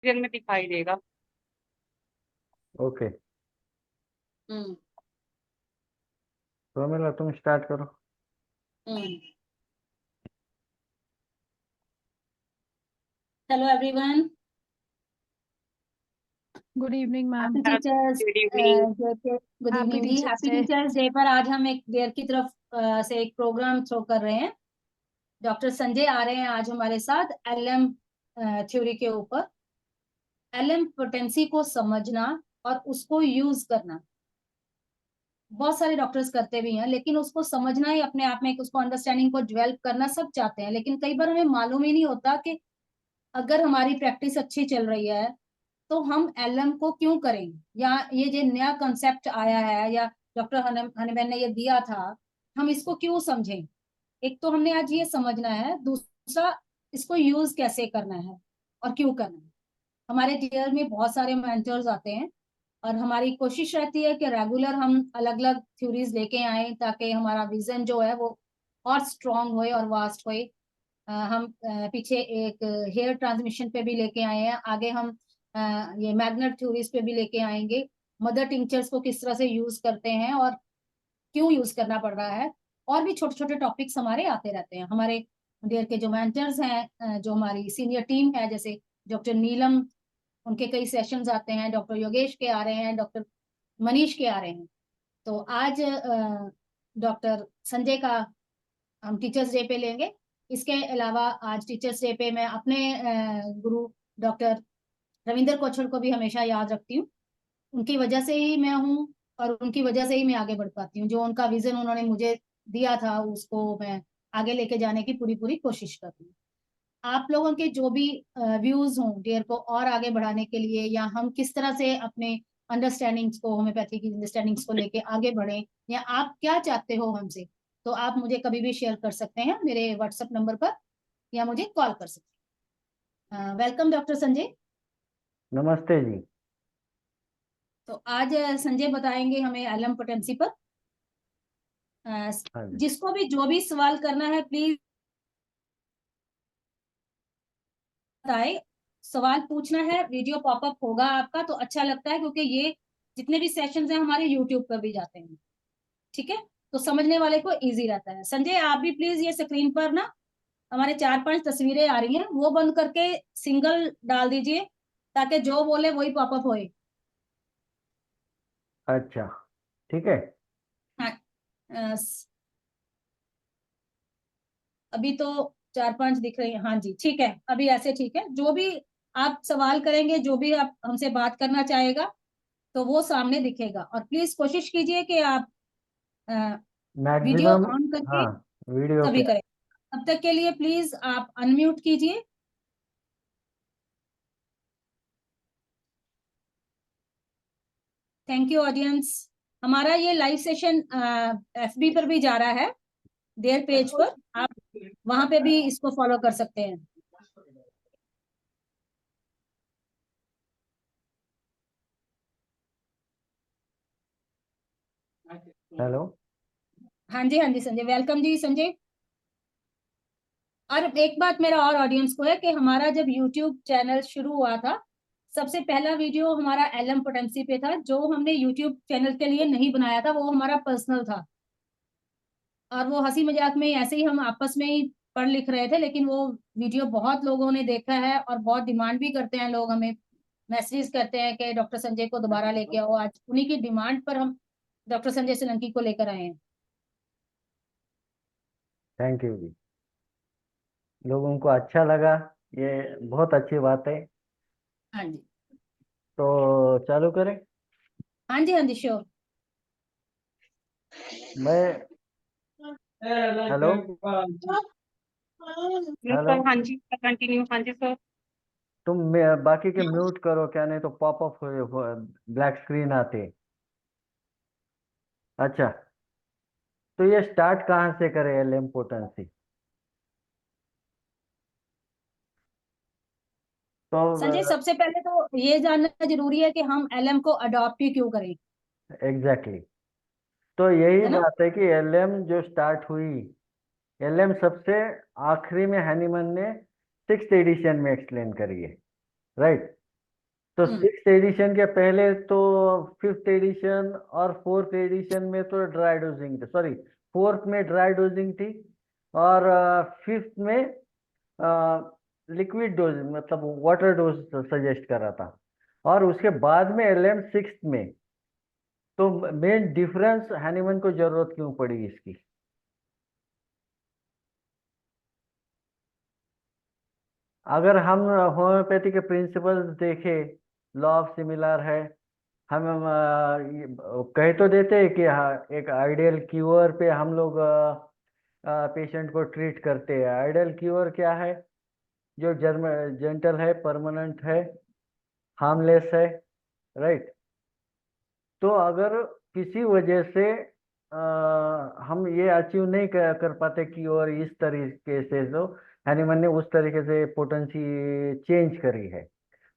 Real में दिखाई देगा। ओके, हम्म प्रोमिला तुम स्टार्ट करो। Hello everyone, good evening ma'am. Happy teachers good evening. Good happy evening जी। Teachers happy day. Teachers day पर आज हम एक देर की तरफ से एक प्रोग्राम थ्रो कर रहे हैं। डॉक्टर संजय आ रहे हैं आज हमारे साथ एलएम थ्योरी के ऊपर। एलएम पोटेंसी को समझना और उसको यूज करना बहुत सारे डॉक्टर्स करते भी हैं, लेकिन उसको समझना ही अपने आप में उसको अंडरस्टैंडिंग को डेवलप करना सब चाहते हैं, लेकिन कई बार हमें मालूम ही नहीं होता कि अगर हमारी प्रैक्टिस अच्छी चल रही है तो हम एलएम को क्यों करें, या ये जो नया कंसेप्ट आया है या डॉक्टर हनीबेन ने ये दिया था, हम इसको क्यों समझें। एक तो हमने आज ये समझना है, दूसरा इसको यूज कैसे करना है और क्यों करना है। हमारे टीयर में बहुत सारे मेंटर्स आते हैं और हमारी कोशिश रहती है कि रेगुलर हम अलग अलग थ्योरीज लेके आए ताकि हमारा विजन जो है वो और स्ट्रांग होए और वास्ट होए। हम पीछे एक हेयर ट्रांसमिशन पे भी लेके आए हैं, आगे हम ये मैग्नेट थ्योरीज पे भी लेके आएंगे। मदर टिंचर्स को किस तरह से यूज करते हैं और क्यों यूज करना पड़ रहा है, और भी छोटे छोटे टॉपिक्स हमारे आते रहते हैं। हमारे देर के जो मेंटर्स हैं, जो हमारी सीनियर टीम है, जैसे डॉक्टर नीलम, उनके कई सेशंस आते हैं, डॉक्टर योगेश के आ रहे हैं, डॉक्टर मनीष के आ रहे हैं। तो आज डॉक्टर संजय का हम टीचर्स डे पे लेंगे। इसके अलावा आज टीचर्स डे पे मैं अपने गुरु डॉक्टर रविंदर कोछड़ को भी हमेशा याद रखती हूँ। उनकी वजह से ही मैं हूँ और उनकी वजह से ही मैं आगे बढ़ पाती हूँ। जो उनका विजन उन्होंने मुझे दिया था उसको मैं आगे लेके जाने की पूरी पूरी कोशिश करती हूँ। आप लोगों के जो भी व्यूज हों डेयर को और आगे बढ़ाने के लिए, या हम किस तरह से अपने अंडरस्टैंडिंग्स को, होम्योपैथी की अंडरस्टैंडिंग्स को लेके आगे बढ़ें, या आप क्या चाहते हो हमसे, तो आप मुझे कभी भी शेयर कर सकते हैं मेरे व्हाट्सएप नंबर पर, या मुझे कॉल कर सकते हैं। Welcome doctor Sanjay. नमस्ते जी। तो आज संजय बताएंगे हमें एलएम पोटेंसी पर। हाँ जी, जिसको भी जो भी सवाल करना है प्लीज बताए। सवाल पूछना है, वीडियो पॉपअप होगा आपका तो अच्छा लगता है, क्योंकि ये जितने भी सेशंस हैं हमारे यूट्यूब पर भी जाते हैं, ठीक है, तो समझने वाले को इजी रहता है। संजय आप भी प्लीज ये स्क्रीन पर ना हमारे 4-5 तस्वीरें आ रही हैं वो बंद करके सिंगल डाल दीजिए, ताकि जो बोले वही पॉपअप होए। अच्छा ठीक है। हाँ, अभी तो 4-5 दिख रही है, हाँ जी ठीक है, अभी ऐसे ठीक है। जो भी आप सवाल करेंगे, जो भी आप हमसे बात करना चाहेगा तो वो सामने दिखेगा, और प्लीज कोशिश कीजिए कि आप वीडियो मैक्सिमम, ऑन करके हाँ, वीडियो तभी पे। करें। तब तक के लिए प्लीज आप अनम्यूट कीजिए। Thank you audience. हमारा ये लाइव सेशन एफबी पर भी जा रहा है, देयर पेज पर, आप वहां पे भी इसको फॉलो कर सकते हैं। हेलो। हाँ जी, हाँ जी संजय, वेलकम जी संजय। और एक बात मेरा और ऑडियंस को है कि हमारा जब यूट्यूब चैनल शुरू हुआ था, सबसे पहला वीडियो हमारा एलएम पोटेंसी पे था, जो हमने यूट्यूब चैनल के लिए नहीं बनाया था, वो हमारा पर्सनल था। और वो हंसी मजाक में ऐसे ही हम आपस में ही पढ़ लिख रहे थे, लेकिन वो वीडियो बहुत लोगों ने देखा है और बहुत डिमांड भी करते हैं लोग, हमें मैसेज करते हैं कि डॉक्टर संजय को दोबारा लेके आओ। आज उन्हीं की डिमांड पर हम डॉक्टर संजय सोलंकी को लेकर आए हैं। थैंक यू जी, लोगों को अच्छा लगा, ये बहुत अच्छी बात है। हाँ जी, तो चालू करें। हाँ जी, हाँ जी श्योर। मैं, हेलो हेलो, सर हाँ जी कंटिन्यू, हाँ जी सर। तुम बाकी के म्यूट करो क्या, नहीं तो पॉपअप ब्लैक स्क्रीन आते। अच्छा, तो ये स्टार्ट कहाँ से करें एलएम पोटेंसी? तो संजय सबसे पहले तो ये जानना जरूरी है कि हम एलएम को अडॉप्ट ही क्यों करें, एग्जैक्टली, तो यही है ना। बात है कि एलएम जो स्टार्ट हुई, एलएम सबसे आखिरी में हैनीमन ने 6th एडिशन में एक्सप्लेन करी है, राइट। तो 6th एडिशन के पहले तो 5th एडिशन और 4th एडिशन में तो ड्राई डोजिंग, सॉरी 4th में ड्राई डोजिंग थी और 5th में लिक्विड डोज मतलब वाटर डोज सजेस्ट कर रहा था, और उसके बाद में LM 6th में। तो मेन डिफरेंस हैनीमन को जरूरत क्यों पड़ी इसकी? अगर हम होम्योपैथी के प्रिंसिपल्स देखें, लॉ ऑफ सिमिलर है, हम कह तो देते हैं कि हाँ एक आइडियल क्यूर पे हम लोग पेशेंट को ट्रीट करते हैं। आइडियल क्यूर क्या है? जो जेंटल है, परमानेंट है, हार्मलेस है, राइट। तो अगर किसी वजह से हम ये अचीव नहीं कर पाते क्यूर इस तरीके से, तो हैनीमन ने उस तरीके से पोटेंसी चेंज करी है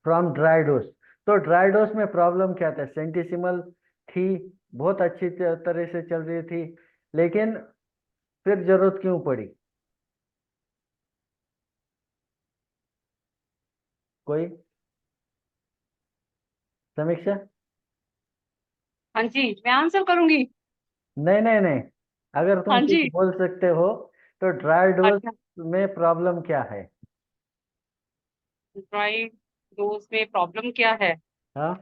फ्रॉम ड्राई डोज। तो ड्राई डोज में प्रॉब्लम क्या था? सेंटिसिमल थी, बहुत अच्छी तरह से चल रही थी, लेकिन फिर जरूरत क्यों पड़ी? कोई समीक्षा? हाँ जी, मैं आंसर करूंगी। नहीं नहीं नहीं, अगर तुम हाँ कुछ जी। बोल सकते हो तो ड्राई डोज अच्छा, में प्रॉब्लम क्या है? ड्राई डोज में प्रॉब्लम क्या है? हाँ,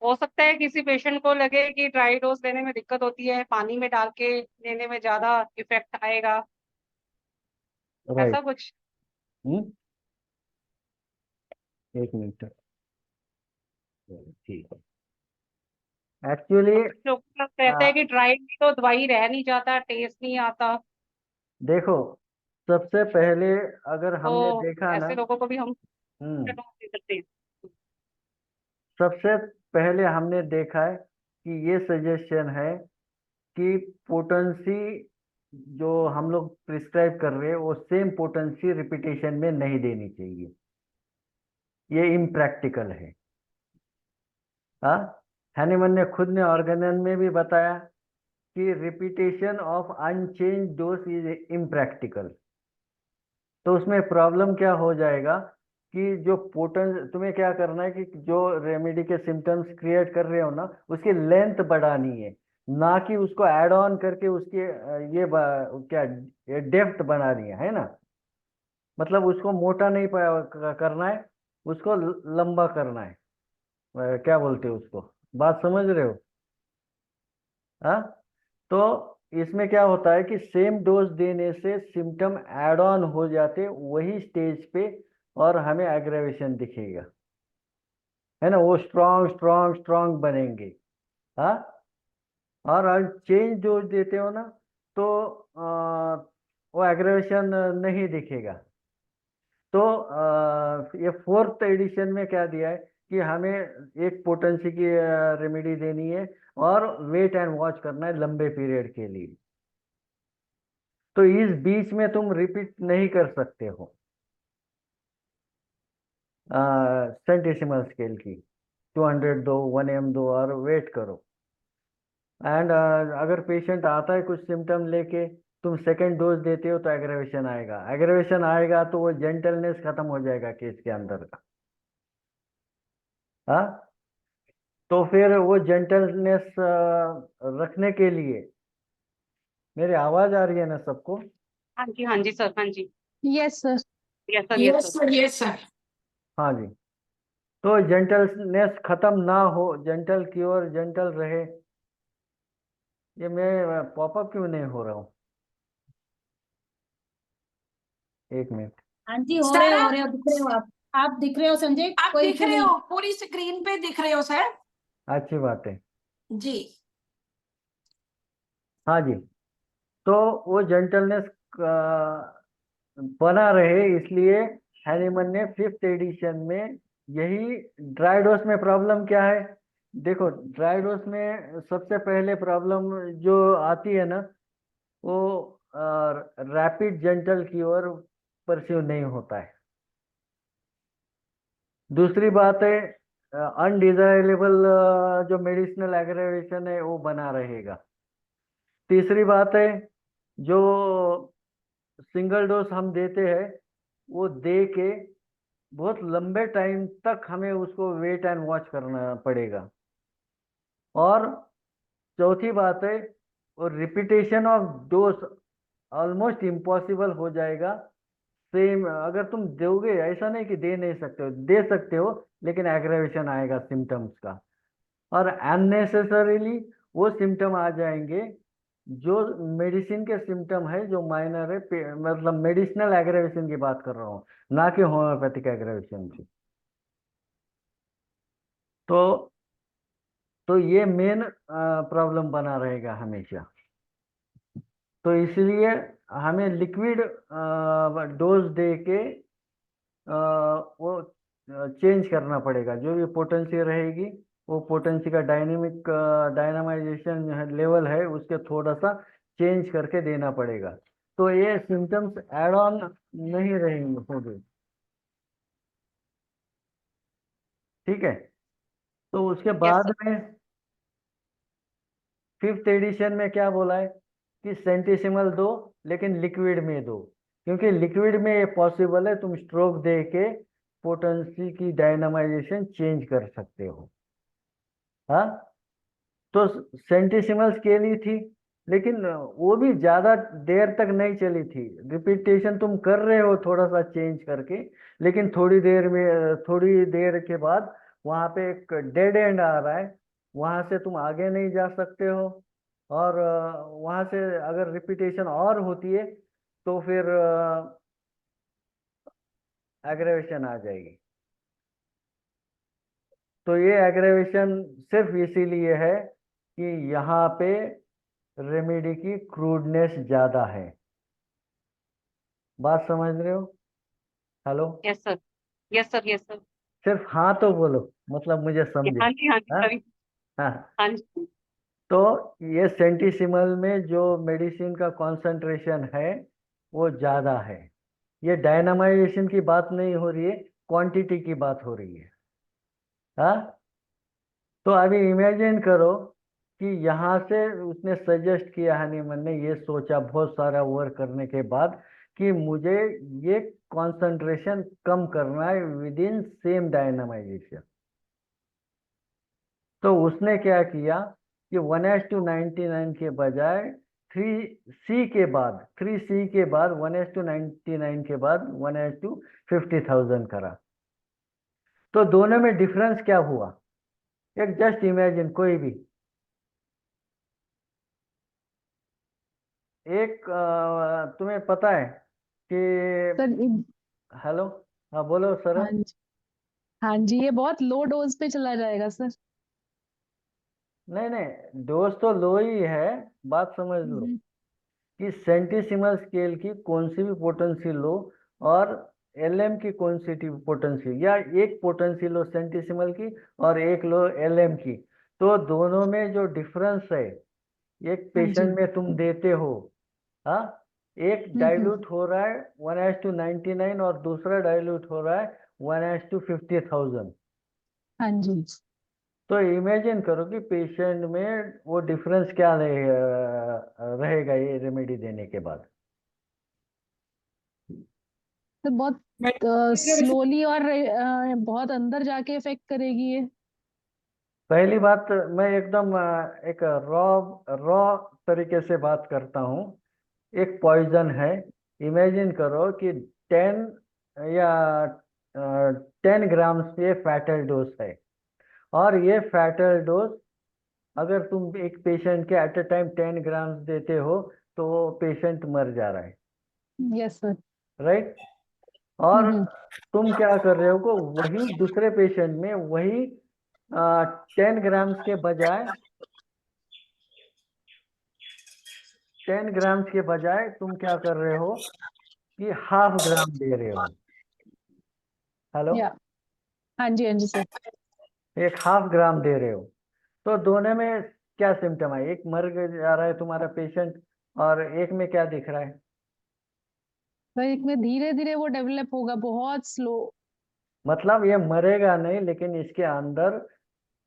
हो सकता है किसी पेशेंट को लगे कि ड्राई डोज लेने में दिक्कत होती है, पानी में डाल के लेने में ज्यादा इफेक्ट आएगा, ऐसा राइट। कुछ। एक मिनट, ठीक है। एक्चुअली कुछ लोग कहते हैं कि ड्राई तो दवाई रह नहीं जाता, टेस्ट नहीं आता, देखो, सबसे पहले अगर हमने तो देखा ना, ऐसे लोगों को भी हम हम्म डोज दे सकते हैं। सबसे पहले हमने देखा है कि ये सजेशन है कि पोटेंसी जो हम लोग प्रिस्क्राइब कर रहे हैं वो सेम पोटेंसी रिपीटेशन में नहीं देनी चाहिए, ये इम्प्रैक्टिकल है। हाँ, हैनीमन ने खुद ने ऑर्गेनन में भी बताया कि repetition of unchanged dose is impractical. तो उसमें प्रॉब्लम क्या हो जाएगा कि जो पोटेंस तुम्हें क्या करना है कि जो रेमेडी के सिम्टम्स क्रिएट कर रहे हो ना, उसकी लेंथ बढ़ानी है, ना कि उसको ऐड ऑन करके उसकी क्या ये डेप्थ बनानी है ना। मतलब उसको मोटा नहीं करना है, उसको लंबा करना है। क्या बोलते हो उसको, बात समझ रहे हो? हाँ, तो इसमें क्या होता है कि सेम डोज देने से सिम्टम ऐड ऑन हो जाते वही स्टेज पे, और हमें एग्रेवेशन दिखेगा, है ना, वो स्ट्रांग स्ट्रांग स्ट्रांग बनेंगे। हाँ, और अगर चेंज डोज देते हो ना तो वो एग्रेवेशन नहीं दिखेगा। तो ये 4th एडिशन में क्या दिया है कि हमें एक पोटेंसी की रेमेडी देनी है और वेट एंड वॉच करना है लंबे पीरियड के लिए। तो इस बीच में तुम रिपीट नहीं कर सकते हो सेंटिसिमल स्केल की, 200 दो, 1 m दो और वेट करो। एंड अगर पेशेंट आता है कुछ सिम्टम लेके, तुम सेकेंड डोज देते हो तो एग्रेवेशन आएगा, एग्रेवेशन आएगा तो वो जेंटलनेस खत्म हो जाएगा केस के अंदर का। हाँ, तो फिर वो जेंटलनेस रखने के लिए, मेरी आवाज आ रही है ना सबको? हाँ जी सर, हाँ जी। Yes sir. Yes sir, yes sir. Yes sir. हाँ जी, तो जेंटलनेस खत्म ना हो, जेंटल क्योर जेंटल रहे। ये मैं पॉपअप क्यों नहीं हो रहा हूँ? एक मिनट। हाँ जी, हो रहे हो दिख रहे हो आप दिख रहे हो संजय, आप कोई दिख इशू रहे नहीं। हो, पूरी स्क्रीन पे दिख रहे हो सर अच्छी बात है। जी। हाँ जी, तो वो जेंटलनेस बना रहे, इसलिए हैनीमन ने 5th एडिशन में यही। ड्राई डोज में प्रॉब्लम क्या है? देखो, ड्राई डोज में सबसे पहले प्रॉब्लम जो आती है ना, वो रैपिड जेंटल की ओर परस्यू नहीं होता है। दूसरी बात है, अनडिजायरेबल जो मेडिसिनल एग्रेवेशन है वो बना रहेगा। तीसरी बात है, जो सिंगल डोज हम देते हैं वो दे के बहुत लंबे टाइम तक हमें उसको वेट एंड वॉच करना पड़ेगा। और चौथी बात है, और repetition of dose almost impossible हो जाएगा। सेम अगर तुम दोगे, ऐसा नहीं कि दे नहीं सकते हो, दे सकते हो, लेकिन एग्रेवेशन आएगा सिम्टम्स का। और अननेसेसरीली वो सिम्टम आ जाएंगे जो मेडिसिन के सिम्टम है, जो माइनर है, मतलब मेडिसिनल एग्रेवेशन की बात कर रहा हूँ, ना कि होम्योपैथिक एग्रेवेशन की। तो ये मेन प्रॉब्लम बना रहेगा हमेशा। तो इसलिए हमें लिक्विड डोज दे के वो चेंज करना पड़ेगा। जो भी पोटेंसी रहेगी, वो पोटेंसी का डायनामाइजेशन लेवल है, उसके थोड़ा सा चेंज करके देना पड़ेगा। तो ये सिम्टम्स एड ऑन नहीं रहेंगे, होंगे। ठीक है। तो उसके यस बाद सर। में 5th एडिशन में क्या बोला है कि सेंटिसिमल दो, लेकिन लिक्विड में दो, क्योंकि लिक्विड में ये पॉसिबल है, तुम स्ट्रोक दे के पोटेंसी की डायनामाइजेशन चेंज कर सकते हो। हाँ, तो सेंटिसिमल स्केल ही थी, लेकिन वो भी ज्यादा देर तक नहीं चली थी। रिपीटेशन तुम कर रहे हो थोड़ा सा चेंज करके, लेकिन थोड़ी देर के बाद वहां पे एक डेड एंड आ रहा है, वहां से तुम आगे नहीं जा सकते हो। और वहां से अगर रिपीटेशन और होती है तो फिर एग्रेवेशन आ जाएगी। तो ये एग्रेवेशन सिर्फ इसीलिए है कि यहाँ पे रेमेडी की क्रूडनेस ज्यादा है। बात समझ रहे हो? Hello? Yes sir. Yes sir. Yes sir. सिर्फ हाँ तो बोलो, मतलब मुझे समझे। हाँ जी, हाँ जी, हाँ, सभी। हाँ। हाँ जी। तो ये सेंटिसिमल में जो मेडिसिन का कंसंट्रेशन है वो ज्यादा है। ये डायनामाइजेशन की बात नहीं हो रही है, क्वांटिटी की बात हो रही है। हाँ। तो अभी इमेजिन करो कि यहाँ से उसने सजेस्ट किया, हनीमन ने ये सोचा बहुत सारा वर्क करने के बाद कि मुझे ये कंसंट्रेशन कम करना है विद इन सेम डायनामाइजेशन। तो उसने क्या किया कि 1:99 के बजाय 3C के बाद 1:99 के बाद 1:50,000 करा। तो दोनों में डिफरेंस क्या हुआ? एक जस्ट इमेजिन, कोई भी एक तुम्हें पता है कि, सर हेलो, हाँ बोलो सर। हाँ जी, हाँ जी, ये बहुत लो डोज पे चला जाएगा सर। नहीं नहीं, डोज तो लो ही है, बात समझ लो हम्म, कि सेंटिसिमल स्केल की कौन सी भी पोटेंसी लो और एलएम की कौन सी पोटेंसी, या एक पोटेंसी लो सेंटिसिमल की और एक लो एलएम की, तो दोनों में जो डिफरेंस है, एक हाँ जी। पेशेंट में तुम देते हो, हाँ, एक हम्म। डाइल्यूट हो रहा है 1:99 और दूसरा डाइल्यूट हो रहा है 1:50,000। हाँ जी। तो इमेजिन करो कि पेशेंट में वो डिफरेंस क्या रहेगा ये रेमेडी देने के बाद। तो बहुत स्लोली और बहुत अंदर जाके इफेक्ट करेगी ये। पहली बात, मैं एकदम एक रॉ रॉ तरीके से बात करता हूँ। एक पॉइजन है, इमेजिन करो कि 10 या 10 ग्राम ये फैटल डोज है, और ये फैटल डोज अगर तुम एक पेशेंट के एट अ टाइम 10 ग्राम देते हो तो वो पेशेंट मर जा रहा है, यस सर। राइट? और हम्म। तुम क्या कर रहे हो को वही दूसरे पेशेंट में वही 10 ग्राम्स के बजाय 10 ग्राम्स के बजाय तुम क्या कर रहे हो कि ½ ग्राम दे रहे हो। हेलो? या हाँ जी, हाँ जी सर। एक ½ ग्राम दे रहे हो, तो दोनों में क्या सिम्टम है? एक मर जा रहा है तुम्हारा पेशेंट, और एक में क्या दिख रहा है? सर एक में धीरे धीरे वो डेवलप होगा, बहुत स्लो। मतलब ये मरेगा नहीं, लेकिन इसके अंदर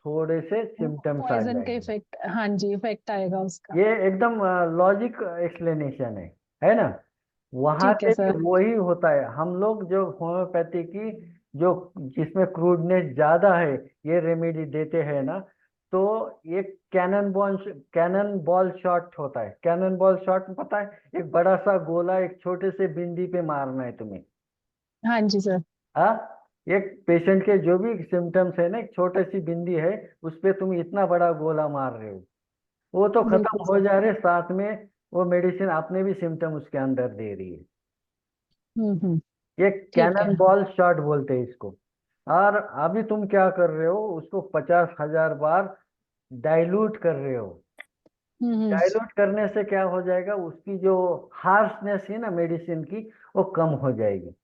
थोड़े से सिम्टम्स आ पॉइजन का जाएंगे। इफेक्ट, हाँ जी, इफेक्ट आएगा उसका। ये एकदम लॉजिक एक्सप्लेनेशन है ना? वहां ठीक है पे भी सर। वही होता है। हम लोग जो होम्योपैथी की जो जिसमें क्रूडनेस ज्यादा है, ये रेमेडी देते हैं ना, तो ये कैनन बॉल शॉट होता है। कैनन बॉल शॉट पता है? एक बड़ा सा गोला एक छोटे से बिंदी पे मारना है तुम्हें। हाँ जी सर। हाँ, एक पेशेंट के जो भी सिम्टम्स है ना, एक छोटी सी बिंदी है, उस पे तुम इतना बड़ा गोला मार रहे हो, वो तो बिल्कुल खत्म हो सर। जा रहे, साथ में वो मेडिसिन अपने भी सिम्टम उसके अंदर दे रही है। हम्म। ये ठीक है। कैनन बॉल शॉट बोलते हैं इसको। और अभी तुम क्या कर रहे हो, उसको 50,000 बार डाइल्यूट कर रहे हो। हम्म। डाइल्यूट करने से क्या हो जाएगा, उसकी जो हार्शनेस है ना मेडिसिन की, वो कम हो जाएगी,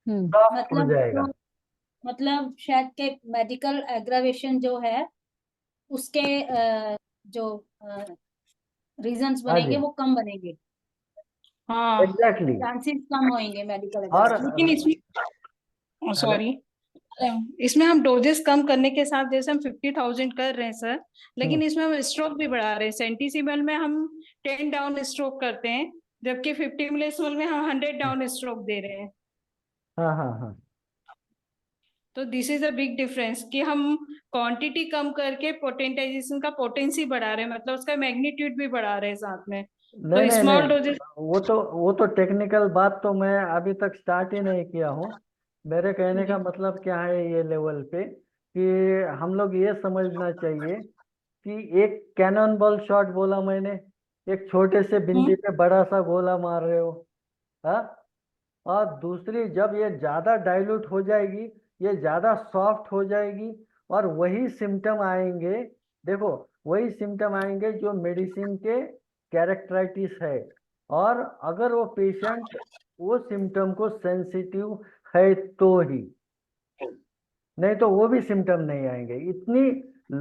हम्म। सॉफ्ट हो मतलब जाएगा। तो मतलब शायद के मेडिकल एग्रावेशन जो है उसके जो रीजंस हाँ बनेंगे जी, वो कम बनेंगे, हाँ। एग्जैक्टली। चांसेस कम होंगे मेडिकल और एग्रावेशन। लेकिन इसमें हेलो। सॉरी, इसमें हम डोजेस कम करने के साथ जैसे हम 50,000 कर रहे हैं सर, हम्म, लेकिन इसमें हम स्ट्रोक भी बढ़ा रहे हैं। सेंटीसीमल में हम 10 डाउन स्ट्रोक करते हैं, जबकि 50 मिलीसिमल में हम 100 डाउन स्ट्रोक दे रहे हैं। हाँ हाँ हाँ। तो this is a big difference कि हम क्वांटिटी कम करके पोटेंटाइजेशन का पोटेंसी बढ़ा रहे हैं, मतलब उसका मैग्नीट्यूड भी बढ़ा रहे हैं साथ में। नहीं तो नहीं स्मॉल नहीं, डोजेस। वो तो टेक्निकल बात तो मैं अभी तक स्टार्ट ही नहीं किया हूँ। मेरे कहने का जी। मतलब क्या है ये लेवल पे, कि हम लोग ये समझना चाहिए कि एक कैनन बॉल शॉट बोला मैंने, एक छोटे से बिंदी पे बड़ा सा गोला मार रहे हो। हाँ, और दूसरी, जब ये ज्यादा डाइल्यूट हो जाएगी, ये ज्यादा सॉफ्ट हो जाएगी, और वही सिम्टम आएंगे। देखो, वही सिम्टम आएंगे जो मेडिसिन के कैरेक्टराइटिस है। और अगर वो पेशेंट वो सिम्टम को सेंसिटिव है तो ही, नहीं तो वो भी सिम्टम नहीं आएंगे। इतनी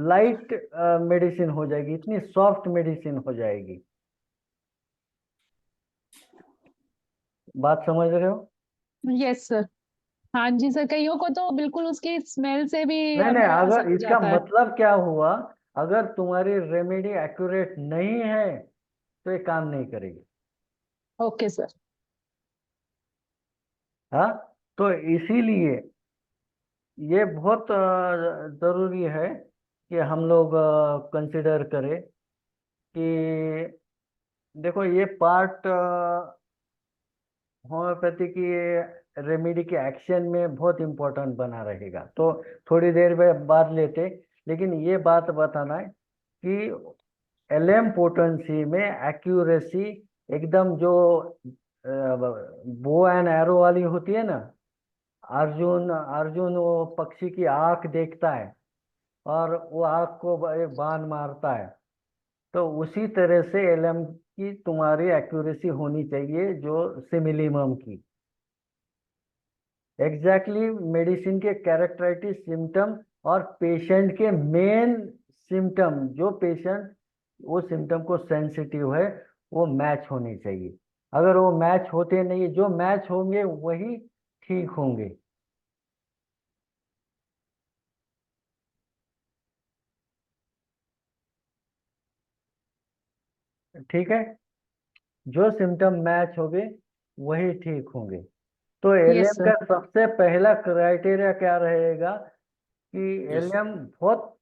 लाइट मेडिसिन हो जाएगी, इतनी सॉफ्ट मेडिसिन हो जाएगी। बात समझ रहे हो? Yes sir. हाँ जी सर, कईयों को तो बिल्कुल उसकी स्मेल से भी नहीं नहीं, असर अगर हो इसका जाता है। मतलब क्या हुआ, अगर तुम्हारी रेमेडी एक्यूरेट नहीं है तो ये काम नहीं करेगी। Okay sir. हाँ, तो इसीलिए ये बहुत जरूरी है कि हम लोग कंसिडर करें कि देखो, ये पार्ट होम्योपैथी की रेमेडी के एक्शन में बहुत इम्पोर्टेंट बना रहेगा। तो थोड़ी देर में बात लेते, लेकिन ये बात बताना है कि एलएम पोटेंसी में एक्यूरेसी एकदम जो बो एंड एरो वाली होती है ना, अर्जुन अर्जुन वो पक्षी की आंख देखता है और वो आंख को एक बाण मारता है, तो उसी तरह से एलएम की तुम्हारी एक्यूरेसी होनी चाहिए, जो सिमिलीमम की। एग्जैक्टली मेडिसिन के कैरेक्टराइटिस सिम्टम और पेशेंट के मेन सिम्टम, जो पेशेंट वो सिम्टम को सेंसिटिव है, वो मैच होने चाहिए। अगर वो मैच होते नहीं, जो मैच होंगे वही ठीक होंगे। ठीक है, जो सिम्टम मैच होंगे वही ठीक होंगे। तो यस एलएम सर। का सबसे पहला क्राइटेरिया क्या रहेगा, कि एलएम बहुत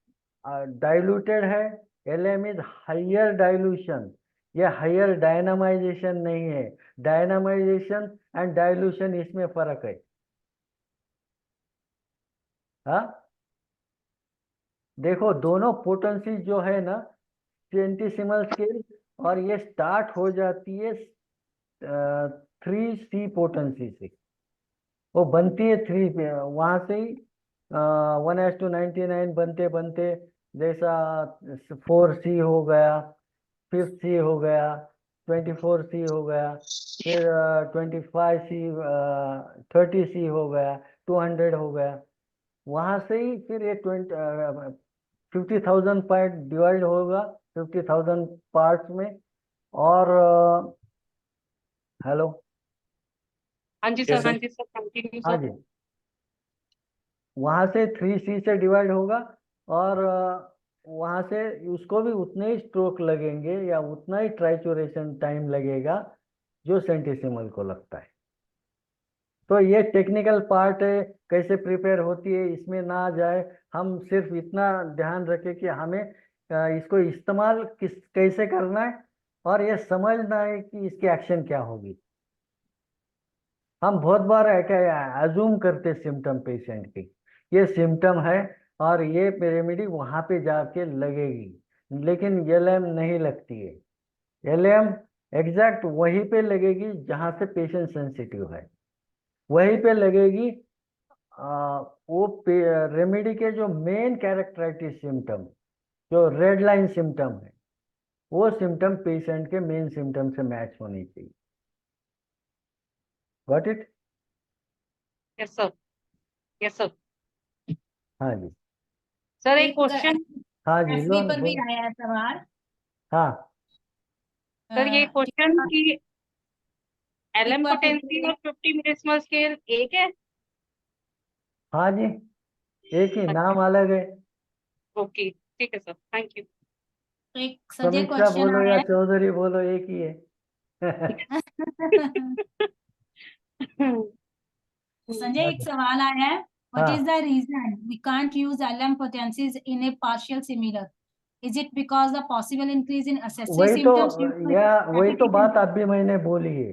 डाइल्यूटेड है। एलएम इज हायर डाइल्यूशन, ये हायर डायनामाइजेशन नहीं है। डायनामाइजेशन एंड डाइल्यूशन, इसमें फर्क है। हाँ, देखो दोनों पोटेंसी जो है ना, सेंटीसिमल स्केल, और ये स्टार्ट हो जाती है 3C पोटेंसी से, वो बनती है थ्री पे, वहां से ही 1:99 बनते बनते, जैसा 4C हो गया, 5C हो गया, 24C हो गया, फिर 25C, 30C हो गया, 200 हो गया। वहां से ही फिर ये 50,000 पार्ट डिवाइड होगा, 50,000 पार्ट्स में। और हेलो। हाँ जी सर, हाँ जी सर, कंटिन्यू हाँ सर। जी, वहां से 3C से डिवाइड होगा, और वहां से उसको भी उतने ही स्ट्रोक लगेंगे या उतना ही ट्राइचुरेशन टाइम लगेगा जो सेंटीसिमल को लगता है। तो ये टेक्निकल पार्ट है, कैसे प्रिपेयर होती है इसमें ना जाए, हम सिर्फ इतना ध्यान रखें कि हमें इसको इस्तेमाल कैसे करना है, और ये समझना है कि इसकी एक्शन क्या होगी। हम बहुत बार अज्यूम करते सिम्टम पेशेंट के, ये सिम्टम है और ये रेमेडी वहां पे जाके लगेगी, लेकिन एलएम नहीं लगती है। एलएम एग्जैक्ट वहीं पे लगेगी जहां से पेशेंट सेंसिटिव है, वहीं पे लगेगी। वो रेमेडी के जो मेन कैरेक्टराइटिक सिम्टम, जो रेड लाइन सिम्टम है, वो सिम्टम पेशेंट के मेन सिम्टम से मैच होनी चाहिए। Got it? Yes sir, yes sir. हाँ जी, सर एक क्वेश्चन, हाँ जी, एफबी लो पर भी आया है सवाल। हाँ सर ये क्वेश्चन हाँ, कि एलएम बार पोटेंसी पूछिए। और 50 मिलिस्मल स्केल एक है? हाँ जी, एक ही, नाम अच्छा, अलग है। ओके ठीक है सर, थैंक यू। तो एक संजय समीक्षा क्वेश्चन बोलो या आया चौधरी बोलो, एक ही है। है। संजय, एक सवाल आया है, व्हाट इज हाँ, the reason we can't use LM potencies in a partial similar? Is it because the possible increase in excessive वही तो, सिम्टम्स ड्यू टू या वही तो बात एप्लीकेशन? अभी मैंने बोली है।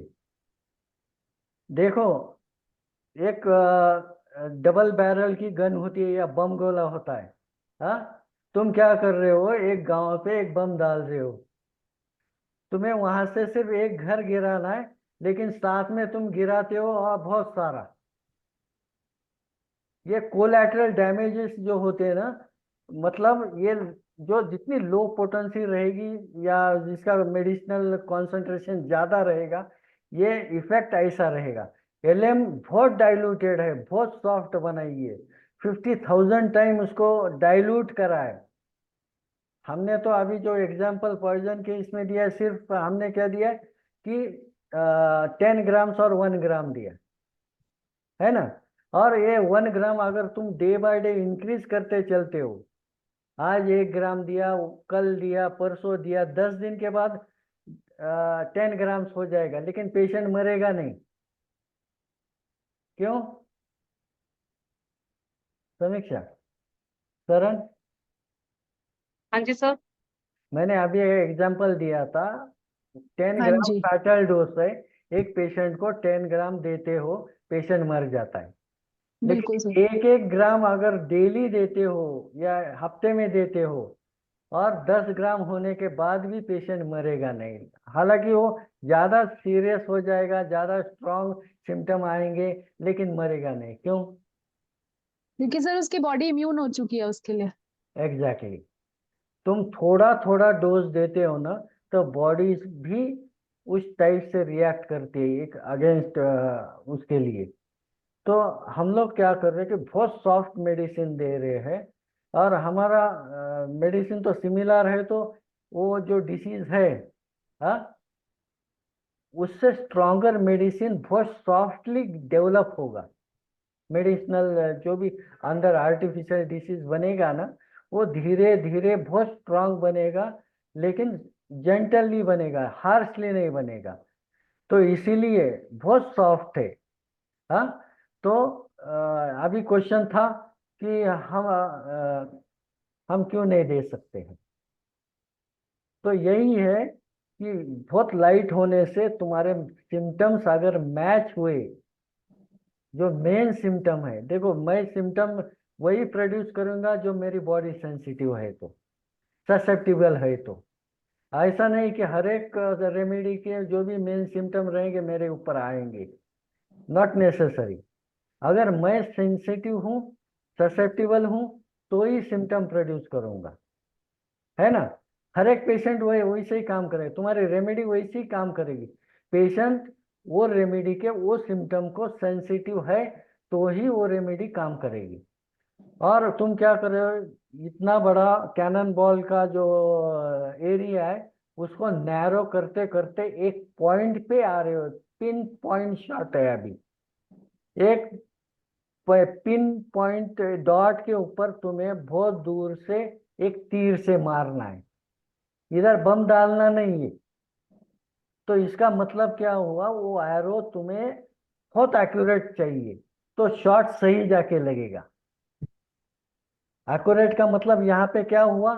देखो, एक डबल बैरल की गन होती है या बम गोला होता है। हाँ, तुम क्या कर रहे हो, एक गांव पे एक बम डाल रहे हो, तुम्हें वहां से सिर्फ एक घर गिराना है, लेकिन साथ में तुम गिराते हो और बहुत सारा। ये कोलैटरल डैमेजेस जो होते हैं ना, मतलब ये जो जितनी लो पोटेंसी रहेगी या जिसका मेडिसिनल कॉन्सेंट्रेशन ज्यादा रहेगा, ये इफेक्ट ऐसा रहेगा। एलएम बहुत डाइल्यूटेड है, बहुत सॉफ्ट बनाई है, 50,000 टाइम उसको डाइल्यूट करा है। हमने तो अभी जो एग्जाम्पल पॉइजन के इसमें दिया है, सिर्फ हमने क्या दिया है कि 10 ग्राम्स और 1 ग्राम दिया है ना। और ये 1 ग्राम अगर तुम डे बाय डे इंक्रीज करते चलते हो, आज 1 ग्राम दिया, कल दिया, परसों दिया, 10 दिन के बाद 10 ग्राम्स हो जाएगा, लेकिन पेशेंट मरेगा नहीं। क्यों? समीक्षा, शरण, हाँ जी सर। मैंने अभी एग्जांपल दिया था, टेन हाँ ग्राम जी, फैटल डोज है, एक पेशेंट को 10 ग्राम देते हो, पेशेंट मर जाता है। बिल्कुल सर। लेकिन एक एक ग्राम अगर डेली देते हो या हफ्ते में देते हो, और 10 ग्राम होने के बाद भी पेशेंट मरेगा नहीं। हालांकि वो ज्यादा सीरियस हो जाएगा, ज्यादा स्ट्रॉन्ग सिम्टम आएंगे, लेकिन मरेगा नहीं। क्यों? क्योंकि सर उसकी बॉडी इम्यून हो चुकी है उसके लिए। एग्जैक्टली, तुम थोड़ा थोड़ा डोज देते हो ना, तो बॉडी भी उस टाइप से रिएक्ट करती है एक अगेंस्ट उसके लिए। तो हम लोग क्या कर रहे हैं कि बहुत सॉफ्ट मेडिसिन दे रहे हैं, और हमारा मेडिसिन तो सिमिलर है, तो वो जो डिसीज है, हाँ, उससे स्ट्रॉन्गर मेडिसिन बहुत सॉफ्टली डेवलप होगा। मेडिसिनल जो भी अंदर आर्टिफिशियल डिसीज बनेगा ना, वो धीरे धीरे बहुत स्ट्रांग बनेगा, लेकिन जेंटली बनेगा, हार्शली नहीं बनेगा। तो इसीलिए बहुत सॉफ्ट है। हाँ, तो अभी क्वेश्चन था कि हम क्यों नहीं दे सकते हैं। तो यही है कि बहुत लाइट होने से तुम्हारे सिम्टम्स अगर मैच हुए, जो मेन सिम्टम है, देखो मैं सिम्टम वही प्रोड्यूस करूंगा जो मेरी बॉडी सेंसिटिव है, तो ससेप्टिबल है। तो ऐसा नहीं कि हर एक रेमेडी के जो भी मेन सिम्टम रहेंगे मेरे ऊपर आएंगे, नॉट नेसेसरी। अगर मैं सेंसिटिव हूँ, ससेप्टिबल हूँ, तो ही सिम्टम प्रोड्यूस करूंगा, है ना। हर एक पेशेंट वही वैसे ही काम करेगा, तुम्हारी रेमेडी वैसे ही काम करेगी। पेशेंट वो रेमेडी के वो सिम्टम को सेंसिटिव है, तो ही वो रेमेडी काम करेगी। और तुम क्या कर रहे हो, इतना बड़ा कैनन बॉल का जो एरिया है, उसको नैरो करते करते एक पॉइंट पे आ रहे हो। पिन पॉइंट शॉट है अभी, एक पिन पॉइंट डॉट के ऊपर तुम्हें बहुत दूर से एक तीर से मारना है, इधर बम डालना नहीं है। तो इसका मतलब क्या हुआ, वो एरो तुम्हें बहुत एक्यूरेट चाहिए तो शॉट सही जाके लगेगा। एक्यूरेट का मतलब यहाँ पे क्या हुआ,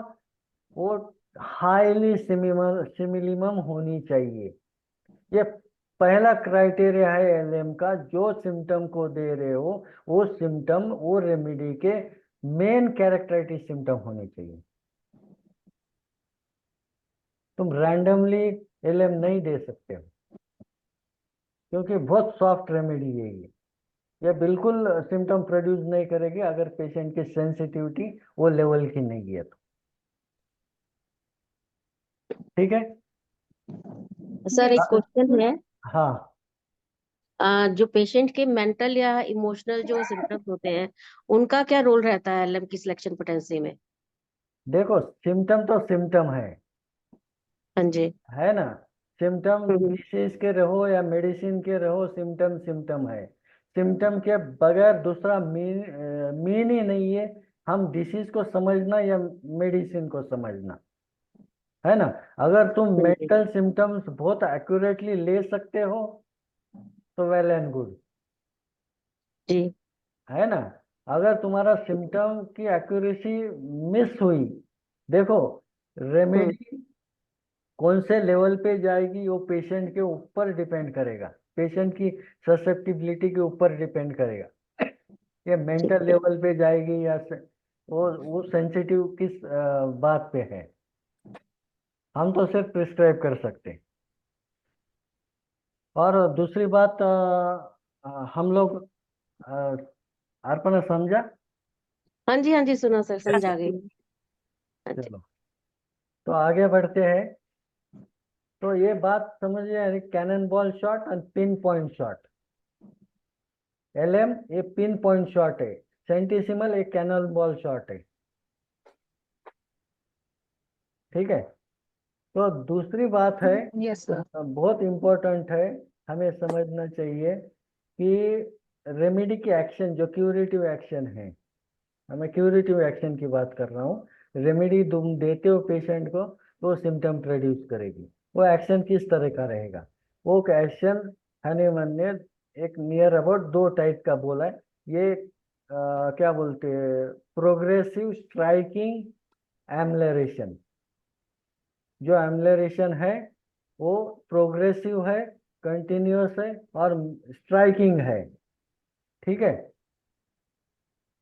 वो हाईली सिमिलिमम होनी चाहिए। ये पहला क्राइटेरिया है एलएम का, जो सिम्टम को दे रहे हो वो सिम्टम वो रेमेडी के मेन कैरेक्टरिस्टिक सिम्टम होने चाहिए। तुम रैंडमली एलएम नहीं दे सकते हो, क्योंकि बहुत सॉफ्ट रेमेडी है ये बिल्कुल सिम्टम प्रोड्यूस नहीं करेगी अगर पेशेंट की सेंसिटिविटी वो लेवल की नहीं है तो। ठीक है। सर एक क्वेश्चन है। हाँ, जो पेशेंट के मेंटल या इमोशनल जो सिम्टम्स होते हैं उनका क्या रोल रहता है एलएम की सिलेक्शन पोटेंसी में? देखो सिम्टम तो सिम्टम हाँ जी। है ना। सिम्टम हम्म। डिसीज के रहो या मेडिसिन के रहो, सिम्टम सिम्टम है। सिम्टम के बगैर दूसरा मीन ही नहीं है हम डिसीज को समझना या मेडिसिन को समझना, है ना। अगर तुम हाँ जी। मेंटल सिम्टम्स बहुत एक्यूरेटली ले सकते हो तो वेल एंड गुड, जी। है ना। अगर तुम्हारा सिम्टम की एक्यूरेसी मिस हुई, देखो रेमेडी कौन से लेवल पे जाएगी वो पेशेंट के ऊपर डिपेंड करेगा, पेशेंट की ससेप्टिबिलिटी के ऊपर डिपेंड करेगा। ये ठीक मेंटल है। लेवल पे जाएगी या वो सेंसिटिव किस बात पे है, हम तो सिर्फ प्रिस्क्राइब कर सकते हैं। और दूसरी बात हम लोग अर्पणा समझा। हाँ जी सुना सर, समझ आ गई। हाँ जी। चलो तो आगे बढ़ते हैं। तो ये बात समझिए, यानी कैनन बॉल शॉट और पिन पॉइंट शॉट। एलएम ये पिन पॉइंट शॉट है, सेंटिसिमल एक कैनन बॉल शॉट है। ठीक है। तो दूसरी बात है, यस सर। बहुत इम्पोर्टेंट है, हमें समझना चाहिए कि रेमेडी की एक्शन जो क्यूरेटिव एक्शन है, मैं क्यूरेटिव एक्शन की बात कर रहा हूँ। रेमेडी तुम देते हो पेशेंट को तो सिम्टम प्रोड्यूस करेगी, वो एक्शन किस तरह का रहेगा। वो एक्शन हनीमन ने एक नियर अबाउट 2 टाइप का बोला है। ये क्या बोलते हैं, प्रोग्रेसिव स्ट्राइकिंग एमलरेशन। जो एमलरेशन है वो प्रोग्रेसिव है, कंटिन्यूअस है और स्ट्राइकिंग है। ठीक है।